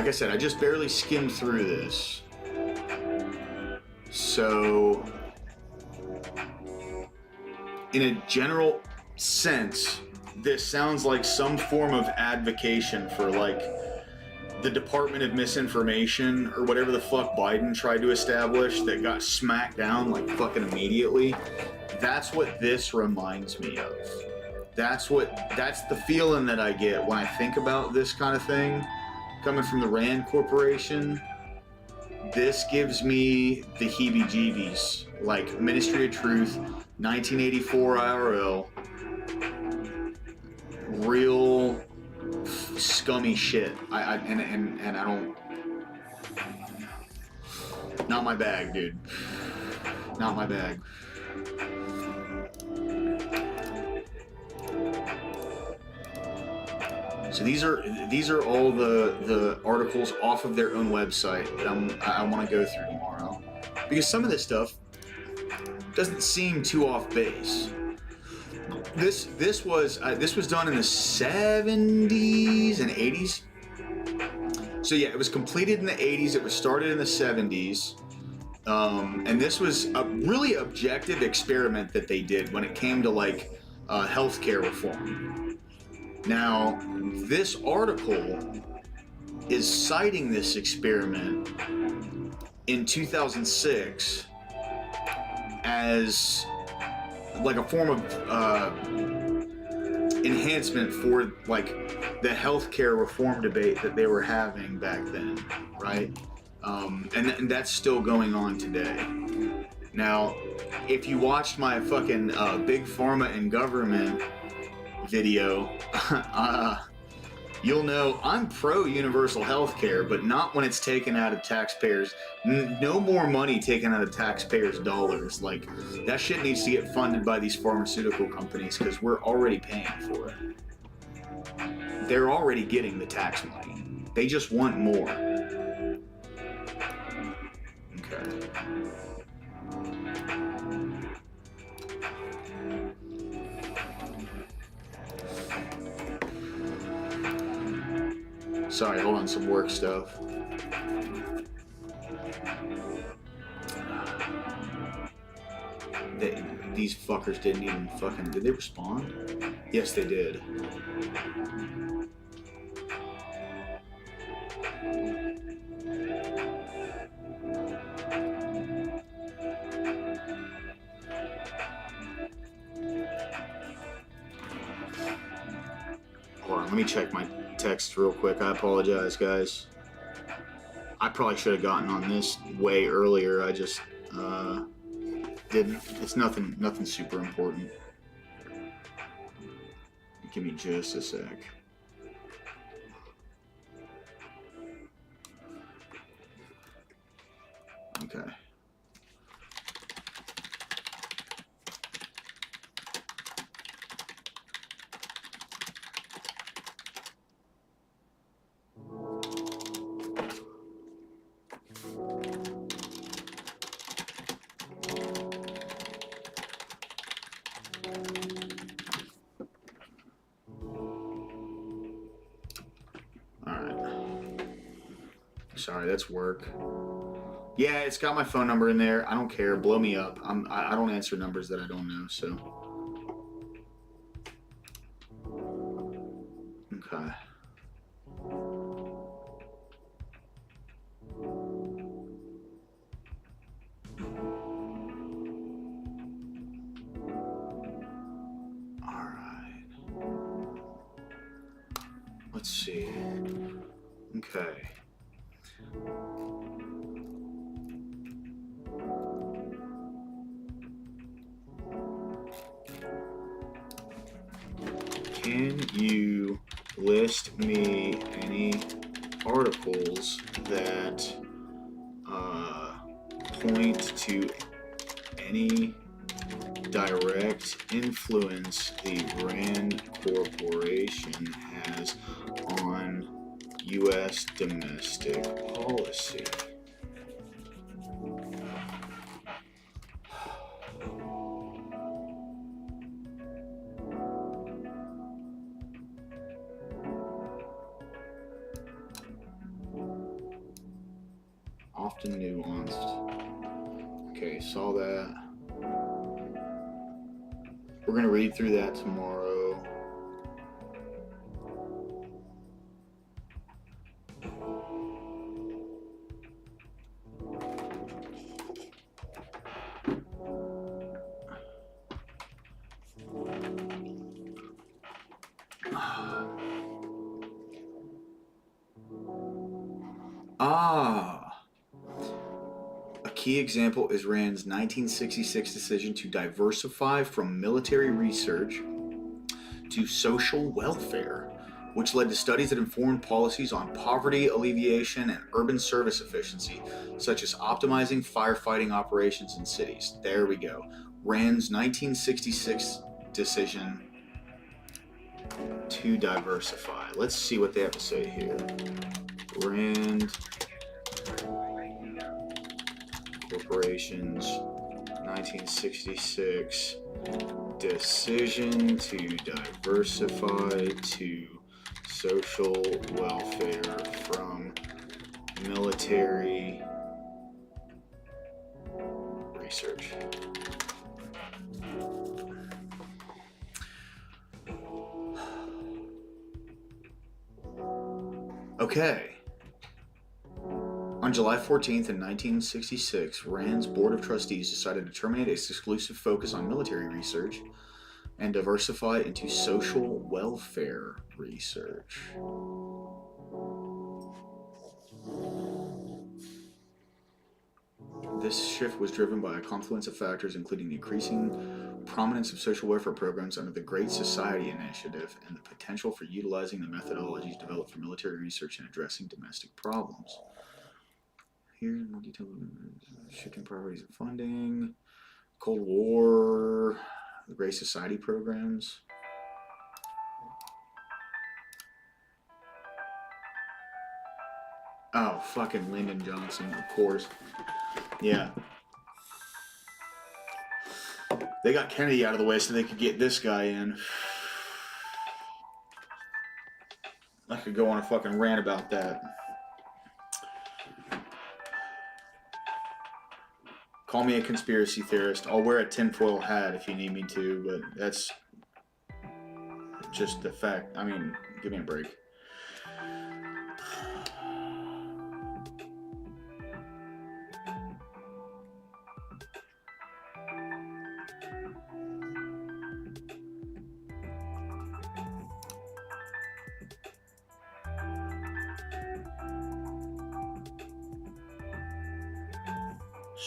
I said, I just barely skimmed through this. So, in a general sense, this sounds like some form of advocation for like the Department of Misinformation or whatever the fuck Biden tried to establish that got smacked down like fucking immediately. That's what this reminds me of. That's the feeling that I get when I think about this kind of thing coming from the Rand Corporation. This gives me the heebie-jeebies, like Ministry of Truth, 1984 IRL, real scummy shit. I don't. Not my bag, dude. Not my bag. So these are all the articles off of their own website that I want to go through tomorrow, because some of this stuff doesn't seem too off base. This was done in the 70s and 80s. So yeah, it was completed in the 80s. It was started in the 70s. And this was a really objective experiment that they did when it came to like healthcare reform. Now, this article is citing this experiment in 2006 as like a form of enhancement for like the healthcare reform debate that they were having back then, right? And that's still going on today. Now, if you watched my fucking Big Pharma and Government video, you'll know I'm pro universal health care, but not when it's taken out of taxpayers. No more money taken out of taxpayers' dollars. Like, that shit needs to get funded by these pharmaceutical companies because we're already paying for it. They're already getting the tax money. They just want more. Okay. Sorry, hold on, some work stuff. These fuckers didn't even fucking... Did they respond? Yes, they did. Hold on, let me check my text real quick. I apologize, guys. I probably should have gotten on this way earlier. I just didn't. It's nothing super important. Give me just a sec. Okay. Sorry, that's work. Yeah, it's got my phone number in there. I don't care. Blow me up. I don't answer numbers that I don't know, so. Okay. All right. Let's see. Okay. Can you list me any articles that point to any direct influence the Rand Corporation has on U.S. domestic policy? Often nuanced. Okay, saw that. We're going to read through that tomorrow. A key example is Rand's 1966 decision to diversify from military research to social welfare, which led to studies that informed policies on poverty alleviation and urban service efficiency, such as optimizing firefighting operations in cities. There we go. Rand's 1966 decision to diversify. Let's see what they have to say here. Rand Corporation's 1966 decision to diversify to social welfare from military research. Okay. On July 14th in 1966, Rand's Board of Trustees decided to terminate its exclusive focus on military research and diversify into social welfare research. This shift was driven by a confluence of factors, including the increasing prominence of social welfare programs under the Great Society Initiative and the potential for utilizing the methodologies developed for military research in addressing domestic problems. Here, more detail, shifting priorities and funding, Cold War, the Great Society programs. Oh, fucking Lyndon Johnson, of course. Yeah. They got Kennedy out of the way so they could get this guy in. I could go on a fucking rant about that. Call me a conspiracy theorist. I'll wear a tinfoil hat if you need me to, but that's just the fact. I mean, give me a break.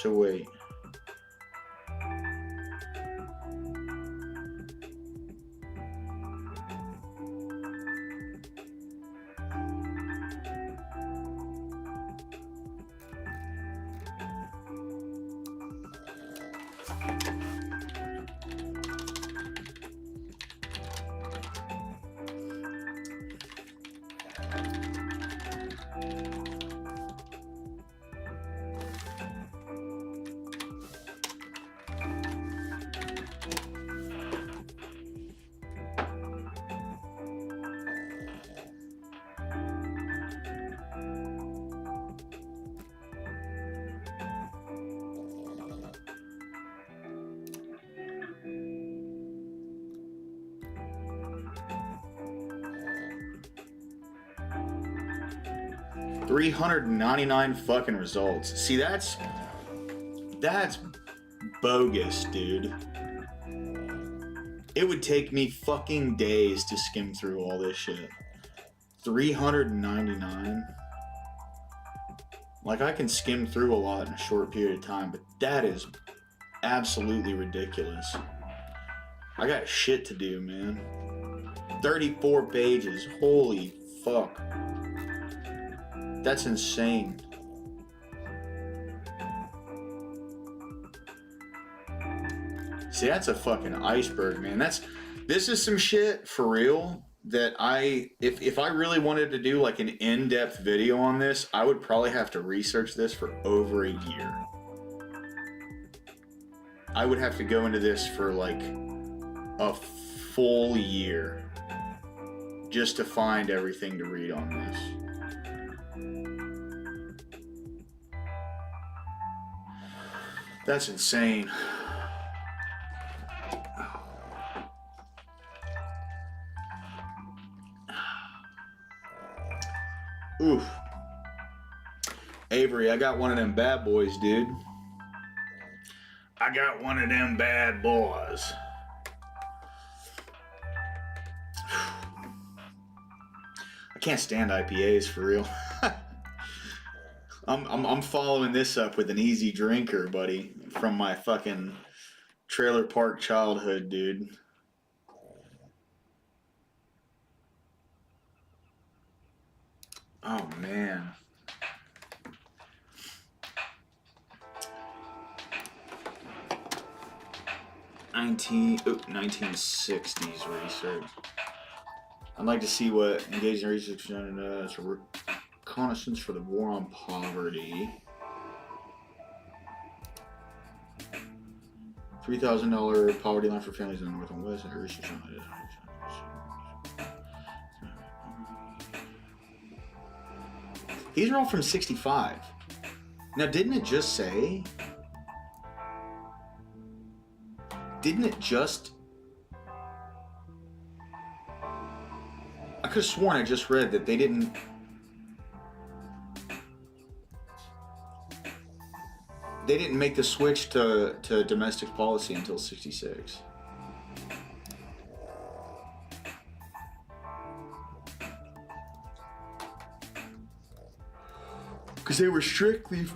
So wait. $399 fucking results. See, that's bogus, dude. It would take me fucking days to skim through all this shit. 399. Like, I can skim through a lot in a short period of time, but that is absolutely ridiculous. I got shit to do, man. 34 pages. Holy fuck. That's insane. See, that's a fucking iceberg, man. This is some shit for real that if I really wanted to do like an in-depth video on this, I would probably have to research this for over a year. I would have to go into this for like a full year just to find everything to read on this. That's insane. Oof. Avery, I got one of them bad boys, dude. I got one of them bad boys. I can't stand IPAs for real. I'm following this up with an easy drinker, buddy, from my fucking trailer park childhood, dude. Oh man. 1960s research. I'd like to see what engaged in research as a reconnaissance for the war on poverty. $3,000 poverty line for families in the North and West and research on it. These are all from 65. Now, didn't it just say? Didn't it just? I could have sworn I just read that they didn't. They didn't make the switch to domestic policy until 66. Because they were strictly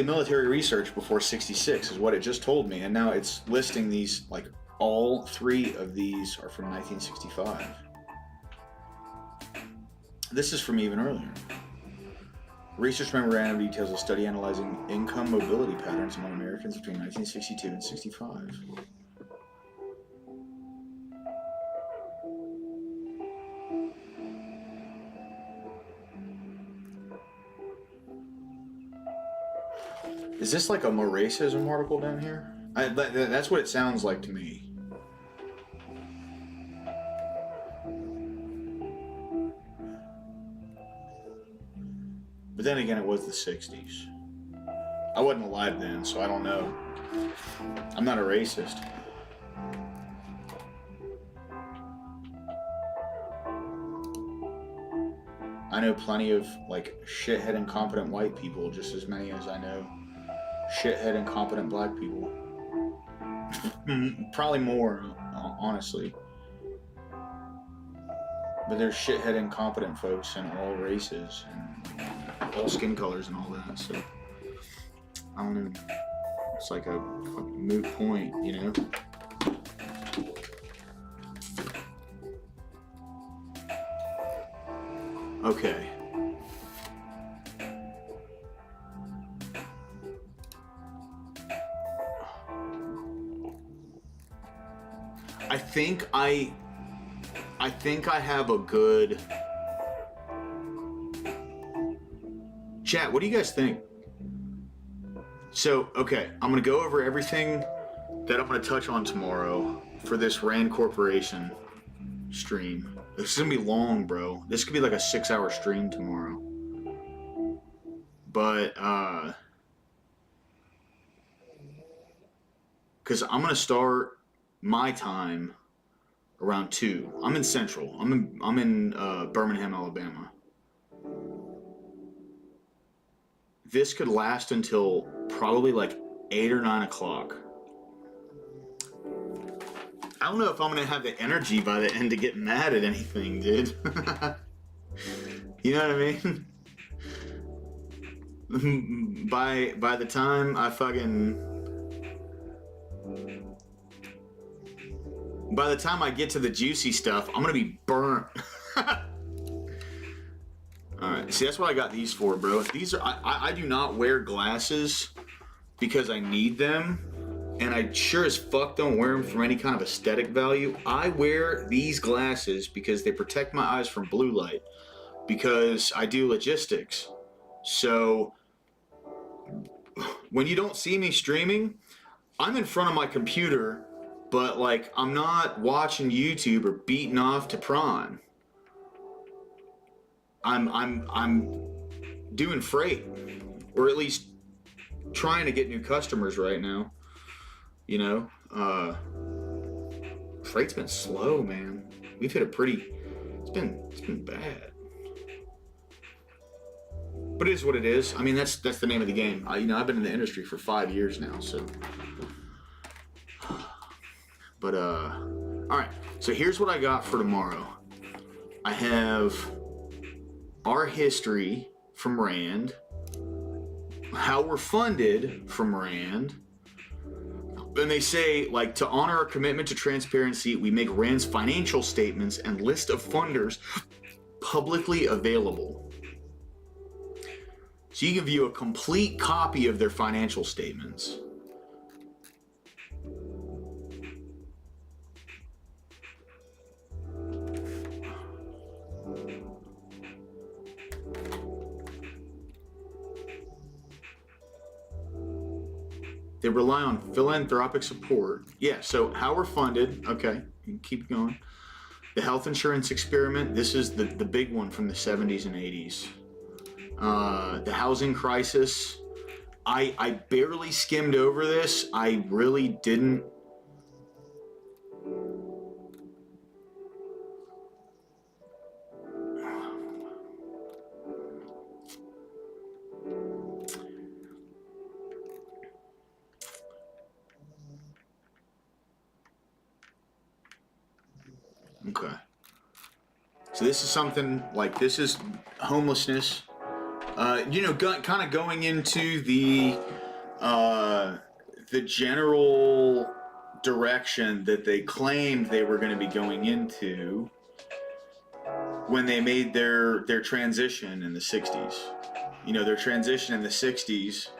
military research before 66 is what it just told me, and now it's listing these, like all three of these are from 1965. This is from even earlier. Research memorandum details a study analyzing income mobility patterns among Americans between 1962 and 65. Is this like a more racism article down here? That's what it sounds like to me. But then again, it was the 60s. I wasn't alive then, so I don't know. I'm not a racist. I know plenty of like shithead incompetent white people, just as many as I know shithead incompetent black people. Probably more, honestly. But there's shithead incompetent folks in all races and all skin colors and all that, so I don't know. It's like a fucking moot point, you know? Okay. I think I have a good chat. What do you guys think? So, okay, I'm gonna go over everything that I'm gonna touch on tomorrow for this Rand Corporation stream. This is gonna be long, bro. This could be like a 6-hour stream tomorrow. But, because I'm gonna start my time around 2. I'm in Central. I'm in Birmingham, Alabama. This could last until probably like 8 or 9 o'clock. I don't know if I'm gonna have the energy by the end to get mad at anything, dude. You know what I mean? By the time I get to the juicy stuff, I'm gonna be burnt. Alright, see, that's what I got these for, bro. These are, I do not wear glasses because I need them, and I sure as fuck don't wear them for any kind of aesthetic value. I wear these glasses because they protect my eyes from blue light, because I do logistics. So, when you don't see me streaming, I'm in front of my computer, but like, I'm not watching YouTube or beating off to prawn. I'm doing freight, or at least trying to get new customers right now. You know, freight's been slow, man. We've hit a pretty. It's been bad. But it is what it is. I mean, that's the name of the game. I've been in the industry for 5 years now, so. But all right. So here's what I got for tomorrow. I have our history from Rand, how we're funded from Rand. And they say, like, to honor our commitment to transparency, we make Rand's financial statements and list of funders publicly available. So you can view a complete copy of their financial statements. They rely on philanthropic support. Yeah, so how we're funded, okay, you can keep going. The health insurance experiment, this is the big one from the 70s and 80s. The housing crisis, I barely skimmed over this. I really didn't. Okay. So this is something like, this is homelessness. Kind of going into the general direction that they claimed they were going to be going into when they made their transition in the 60s. You know, their transition in the 60s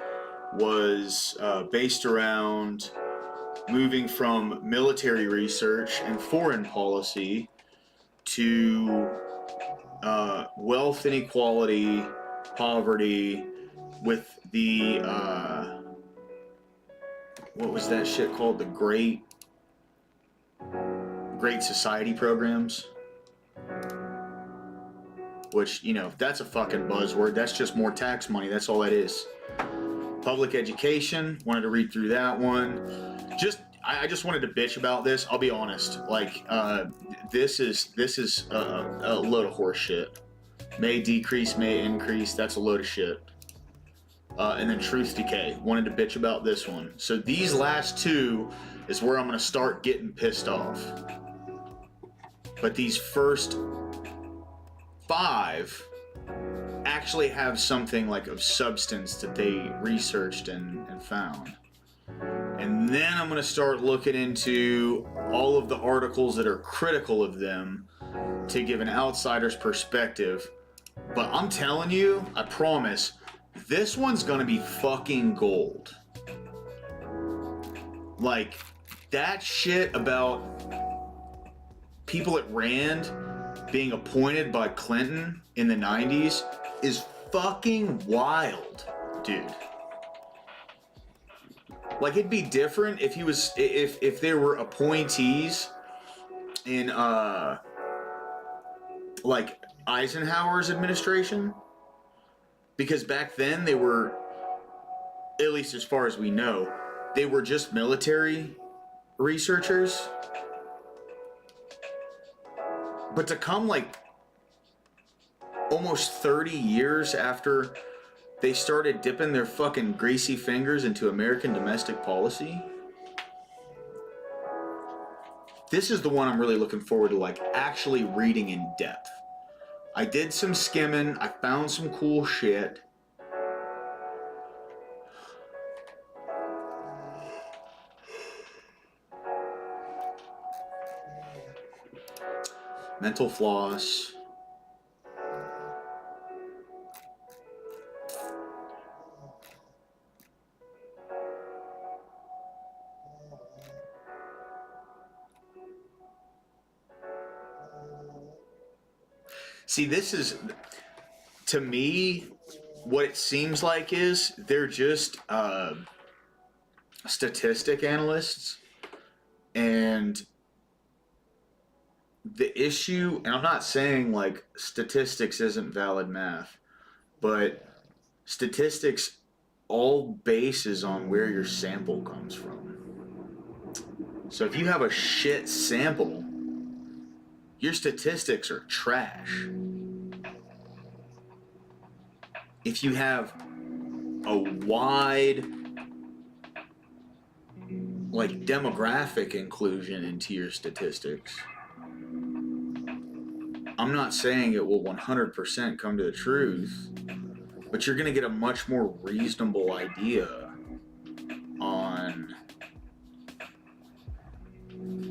was based around moving from military research and foreign policy to wealth inequality, poverty, with the what was that shit called? The Great Society programs, which, that's a fucking buzzword. That's just more tax money. That's all that is. Public education, wanted to read through that one. I just wanted to bitch about this. I'll be honest. Like, this is a load of horse shit. May decrease, may increase. That's a load of shit. And then truth decay. Wanted to bitch about this one. So these last two is where I'm going to start getting pissed off. But these first 5 actually have something like of substance that they researched and found. And then I'm going to start looking into all of the articles that are critical of them to give an outsider's perspective. But I'm telling you, I promise, this one's going to be fucking gold. Like, that shit about people at Rand being appointed by Clinton in the 90s is fucking wild, dude. Like, it'd be different if he was, if there were appointees in like Eisenhower's administration, because back then they were, at least as far as we know, they were just military researchers. But to come like almost 30 years after they started dipping their fucking greasy fingers into American domestic policy, this is the one I'm really looking forward to, like, actually reading in depth. I did some skimming, I found some cool shit. Mental floss. See, this is, to me, what it seems like is they're just statistic analysts, and the issue, and I'm not saying like statistics isn't valid math, but statistics all bases on where your sample comes from. So if you have a shit sample, your statistics are trash. If you have a wide, like, demographic inclusion into your statistics, I'm not saying it will 100% come to the truth, but you're going to get a much more reasonable idea on,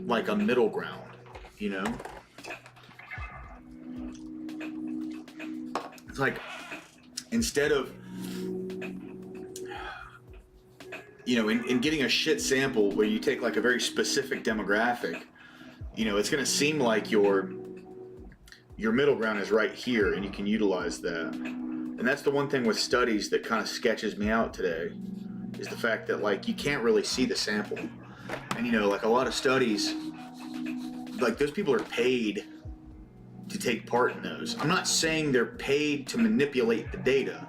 like, a middle ground, you know? It's like, instead of, you know, in getting a shit sample where you take like a very specific demographic, you know, it's going to seem like your middle ground is right here and you can utilize that. And that's the one thing with studies that kind of sketches me out today, is the fact that, like, you can't really see the sample. And, you know, like, a lot of studies, like, those people are paid to take part in those. I'm not saying they're paid to manipulate the data,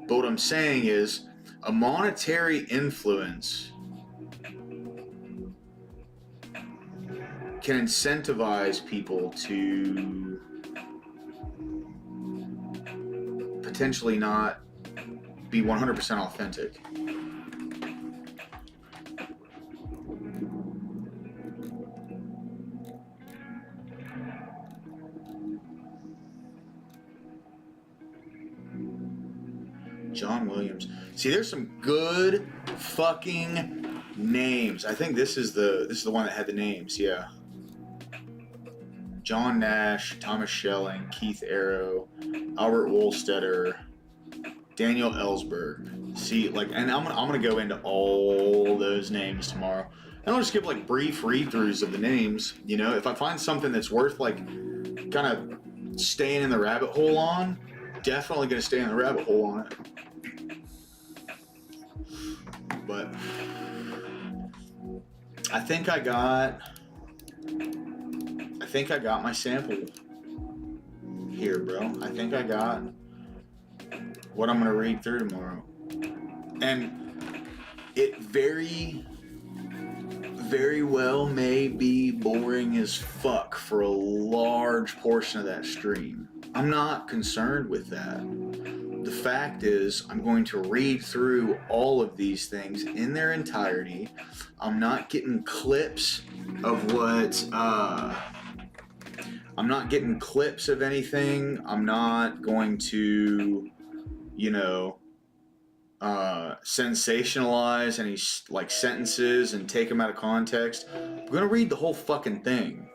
but what I'm saying is a monetary influence can incentivize people to potentially not be 100% authentic. John Williams. See, there's some good fucking names. I think this is the one that had the names, yeah. John Nash, Thomas Schelling, Keith Arrow, Albert Wohlstetter, Daniel Ellsberg. See, like, and I'm gonna go into all those names tomorrow. And I'll just give like brief read-throughs of the names. You know, if I find something that's worth like kind of staying in the rabbit hole on, definitely gonna stay in the rabbit hole on it. But I think I got my sample here, bro. I think I got what I'm gonna read through tomorrow. And it very, very well may be boring as fuck for a large portion of that stream. I'm not concerned with that. The fact is, I'm going to read through all of these things in their entirety. I'm not getting clips of what, I'm not getting clips of anything. I'm not going to, you know, sensationalize any, like, sentences and take them out of context. I'm going to read the whole fucking thing,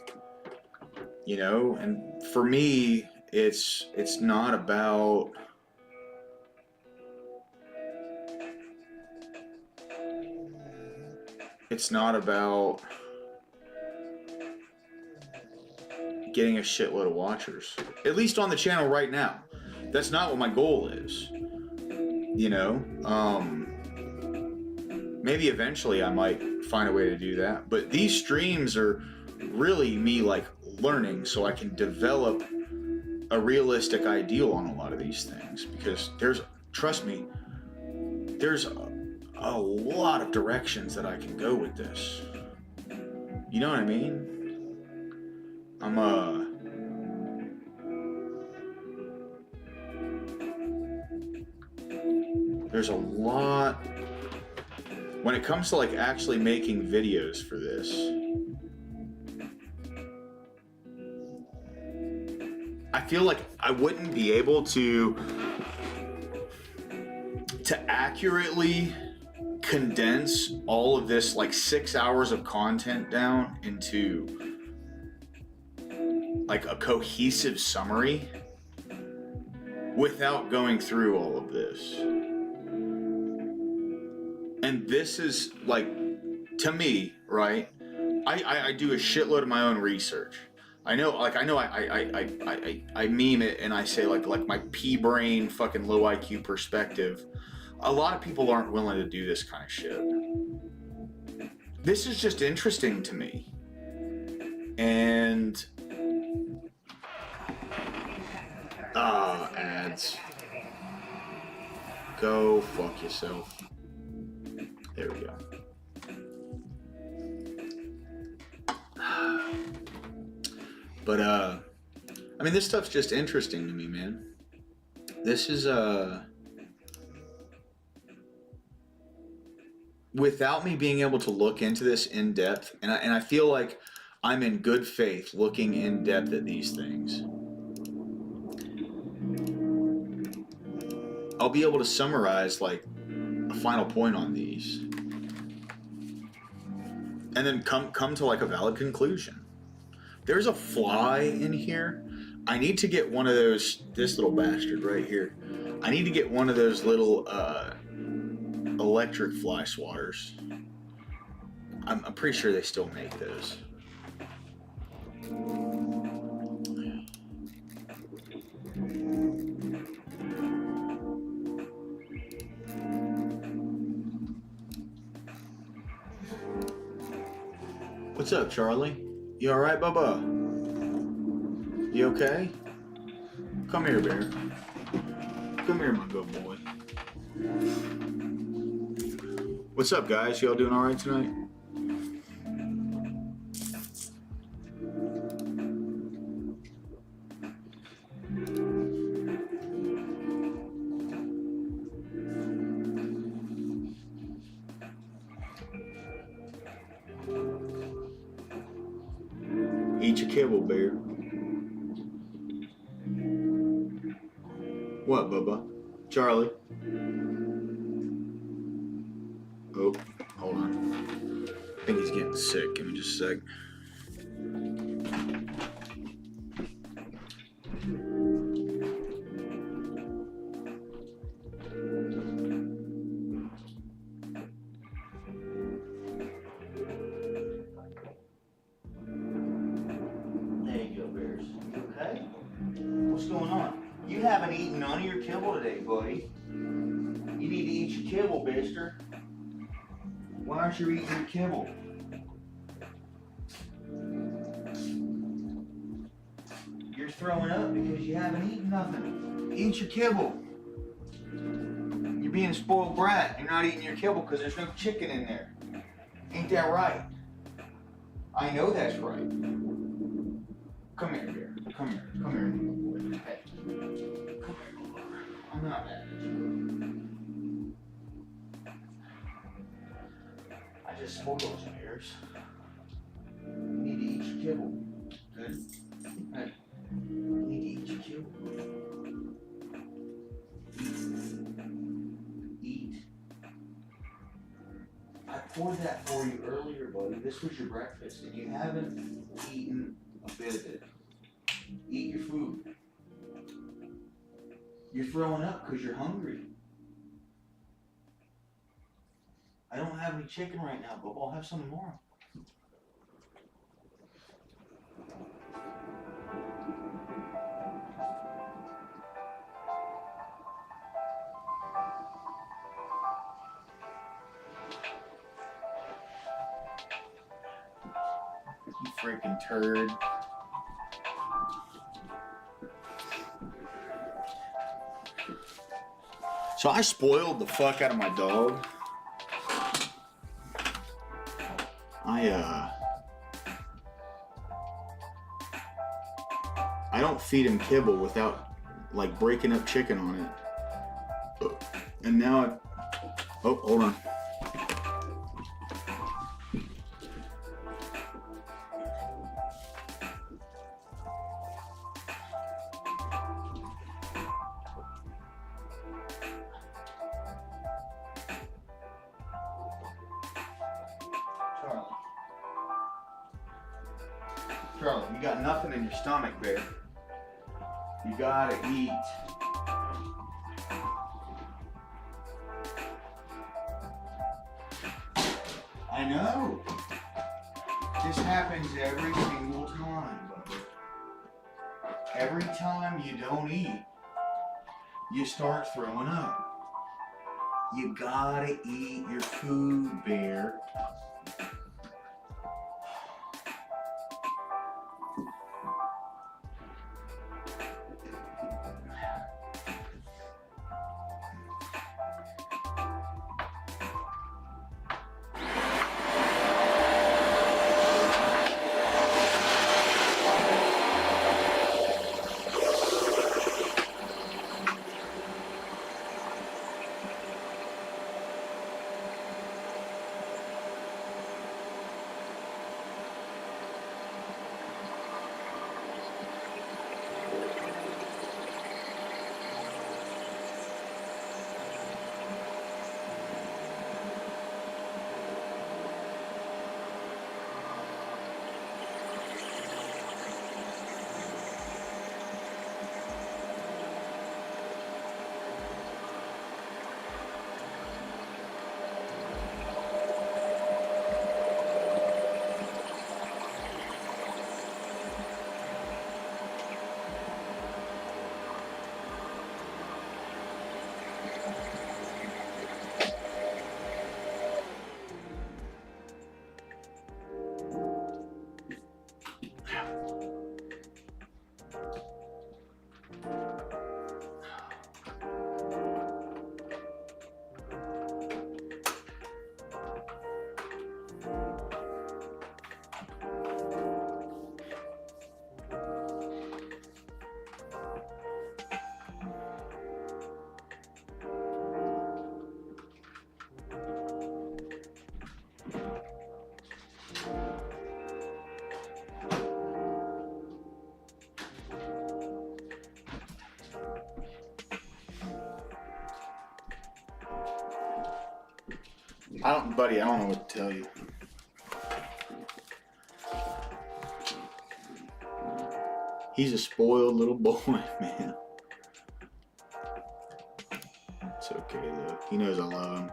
you know? And for me, it's not about... It's not about getting a shitload of watchers. At least on the channel right now. That's not what my goal is. You know? Maybe eventually I might find a way to do that. But these streams are really me, like, learning so I can develop a realistic ideal on a lot of these things. Because trust me, there's a lot of directions that I can go with this. You know what I mean? There's a lot when it comes to, like, actually making videos for this. I feel like I wouldn't be able to accurately condense all of this, like, 6 hours of content down into, like, a cohesive summary without going through all of this. And this is, like, to me, right? I do a shitload of my own research. I meme it and I say, like my pea-brain fucking low IQ perspective. A lot of people aren't willing to do this kind of shit. This is just interesting to me. And ads. Go fuck yourself. There we go. But I mean, this stuff's just interesting to me, man. This is without me being able to look into this in depth, and I feel like I'm in good faith looking in depth at these things. I'll be able to summarize like a final point on these, and then come to like a valid conclusion. There's a fly in here. I need to get one of those. This little bastard right here. I need to get one of those little electric fly swatters. I'm pretty sure they still make those. What's up, Charlie? You alright, Bubba? You okay? Come here, bear. Come here, my good boy. What's up, guys? Y'all doing alright tonight? Eat your kibble, bear. What, Bubba? Charlie? Oh, hold on. I think he's getting sick. Give me just a sec. There you go, Bears. You okay? What's going on? You haven't eaten none of your kibble today, buddy. You need to eat your kibble, mister. Why aren't you eating your kibble? You're throwing up because you haven't eaten nothing. Eat your kibble. You're being a spoiled brat. You're not eating your kibble because there's no chicken in there. Ain't that right? I know that's right. Come here, bear. Come here. Come here. Hey. Come here. I'm not mad at you. I just spoiled you, bears. You need to eat your kibble. Good? Hey. You need to eat your kibble. Eat. I poured that for you earlier, buddy. This was your breakfast, and you haven't eaten a bit of it. Eat your food. You're throwing up because you're hungry. I don't have any chicken right now, but I'll have some tomorrow. You freaking turd. So I spoiled the fuck out of my dog. I don't feed him kibble without like breaking up chicken on it. And now oh, hold on. Charlie, you got nothing in your stomach, bear. You gotta eat. I know. This happens every single time, buddy. Every time you don't eat, you start throwing up. You gotta eat your food, bear. Buddy, I don't know what to tell you. He's a spoiled little boy, man. It's okay, look. He knows I love him.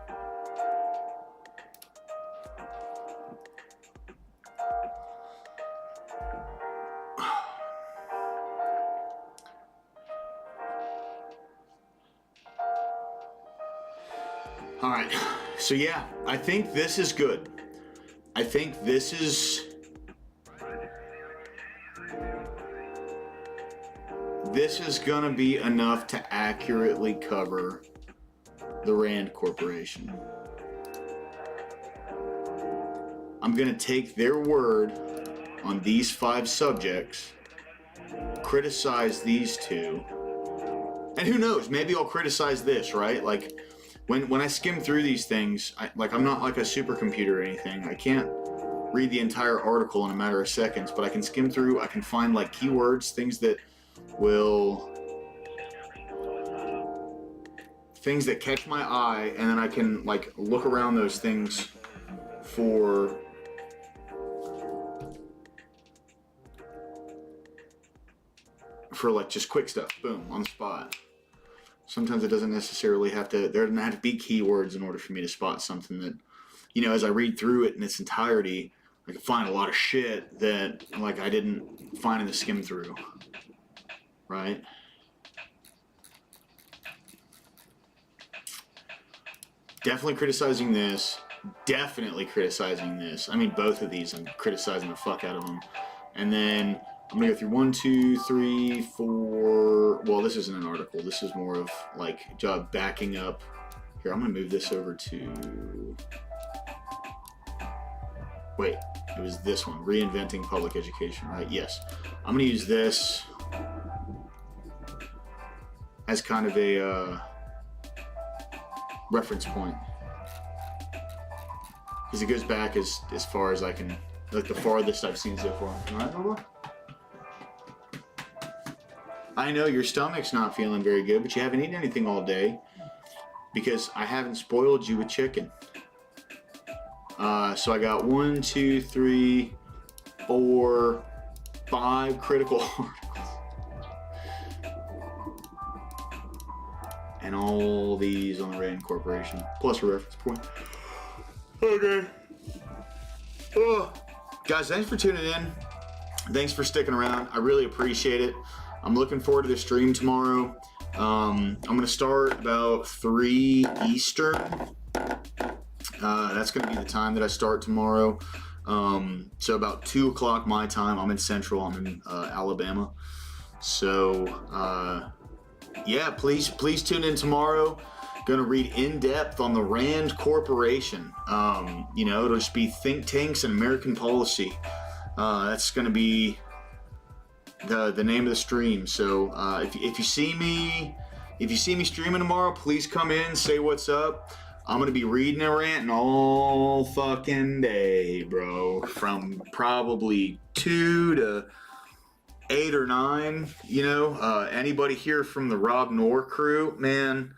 All right, so yeah, I think this is good. I think this is gonna be enough to accurately cover the Rand Corporation. I'm gonna take their word on these 5 subjects, criticize these 2, and who knows, maybe I'll criticize this, right? Like, when I skim through these things, I'm not like a supercomputer or anything. I can't read the entire article in a matter of seconds, but I can skim through, I can find like keywords, things that catch my eye, and then I can like look around those things for like just quick stuff, boom, on the spot. Sometimes it doesn't necessarily have to, there doesn't have to be keywords in order for me to spot something that, you know, as I read through it in its entirety, I can find a lot of shit that like I didn't find in the skim through, right? Definitely criticizing this, definitely criticizing this. I mean, both of these, I'm criticizing the fuck out of them. And then I'm gonna go through 1, 2, 3, 4. Well, this isn't an article. This is more of like backing up. Here, I'm gonna move this over to. Wait, it was this one. Reinventing public education, right? Yes. I'm gonna use this as kind of a reference point, because it goes back as far as I can, like the farthest I've seen so far. All right, Lola? I know your stomach's not feeling very good, but you haven't eaten anything all day because I haven't spoiled you with chicken. So I got 1, 2, 3, 4, 5 critical articles. And all these on the Rand Corporation, plus a reference point. Okay. Oh. Guys, thanks for tuning in. Thanks for sticking around. I really appreciate it. I'm looking forward to the stream tomorrow. I'm going to start about 3 Eastern. That's going to be the time that I start tomorrow. So about 2 o'clock my time. I'm in Central. I'm in Alabama. So, yeah, please tune in tomorrow. Going to read in depth on the Rand Corporation. You know, it'll just be think tanks and American policy. That's going to be the name of the stream. So if you see me streaming tomorrow, please come in, say what's up. I'm gonna be reading and ranting all fucking day, bro, from probably 2 to 8 or 9. You know, anybody here from the Rob Knorr crew, man,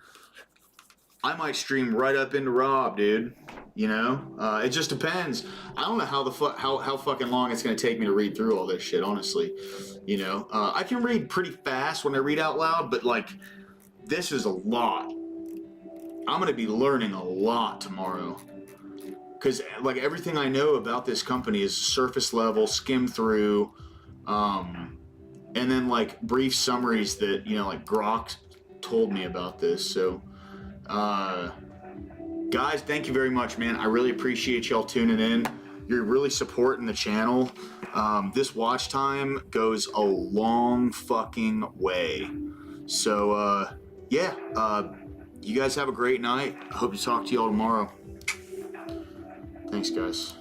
I might stream right up into Rob, dude. You know, it just depends. I don't know how fucking long it's gonna take me to read through all this shit, honestly. You know, I can read pretty fast when I read out loud, but like, this is a lot. I'm gonna be learning a lot tomorrow, because like everything I know about this company is surface level, skim through, and then like brief summaries that, you know, like Grok told me about this. So, guys, thank you very much, man. I really appreciate y'all tuning in. You're really supporting the channel. This watch time goes a long fucking way. So, yeah, you guys have a great night. I hope to talk to y'all tomorrow. Thanks, guys.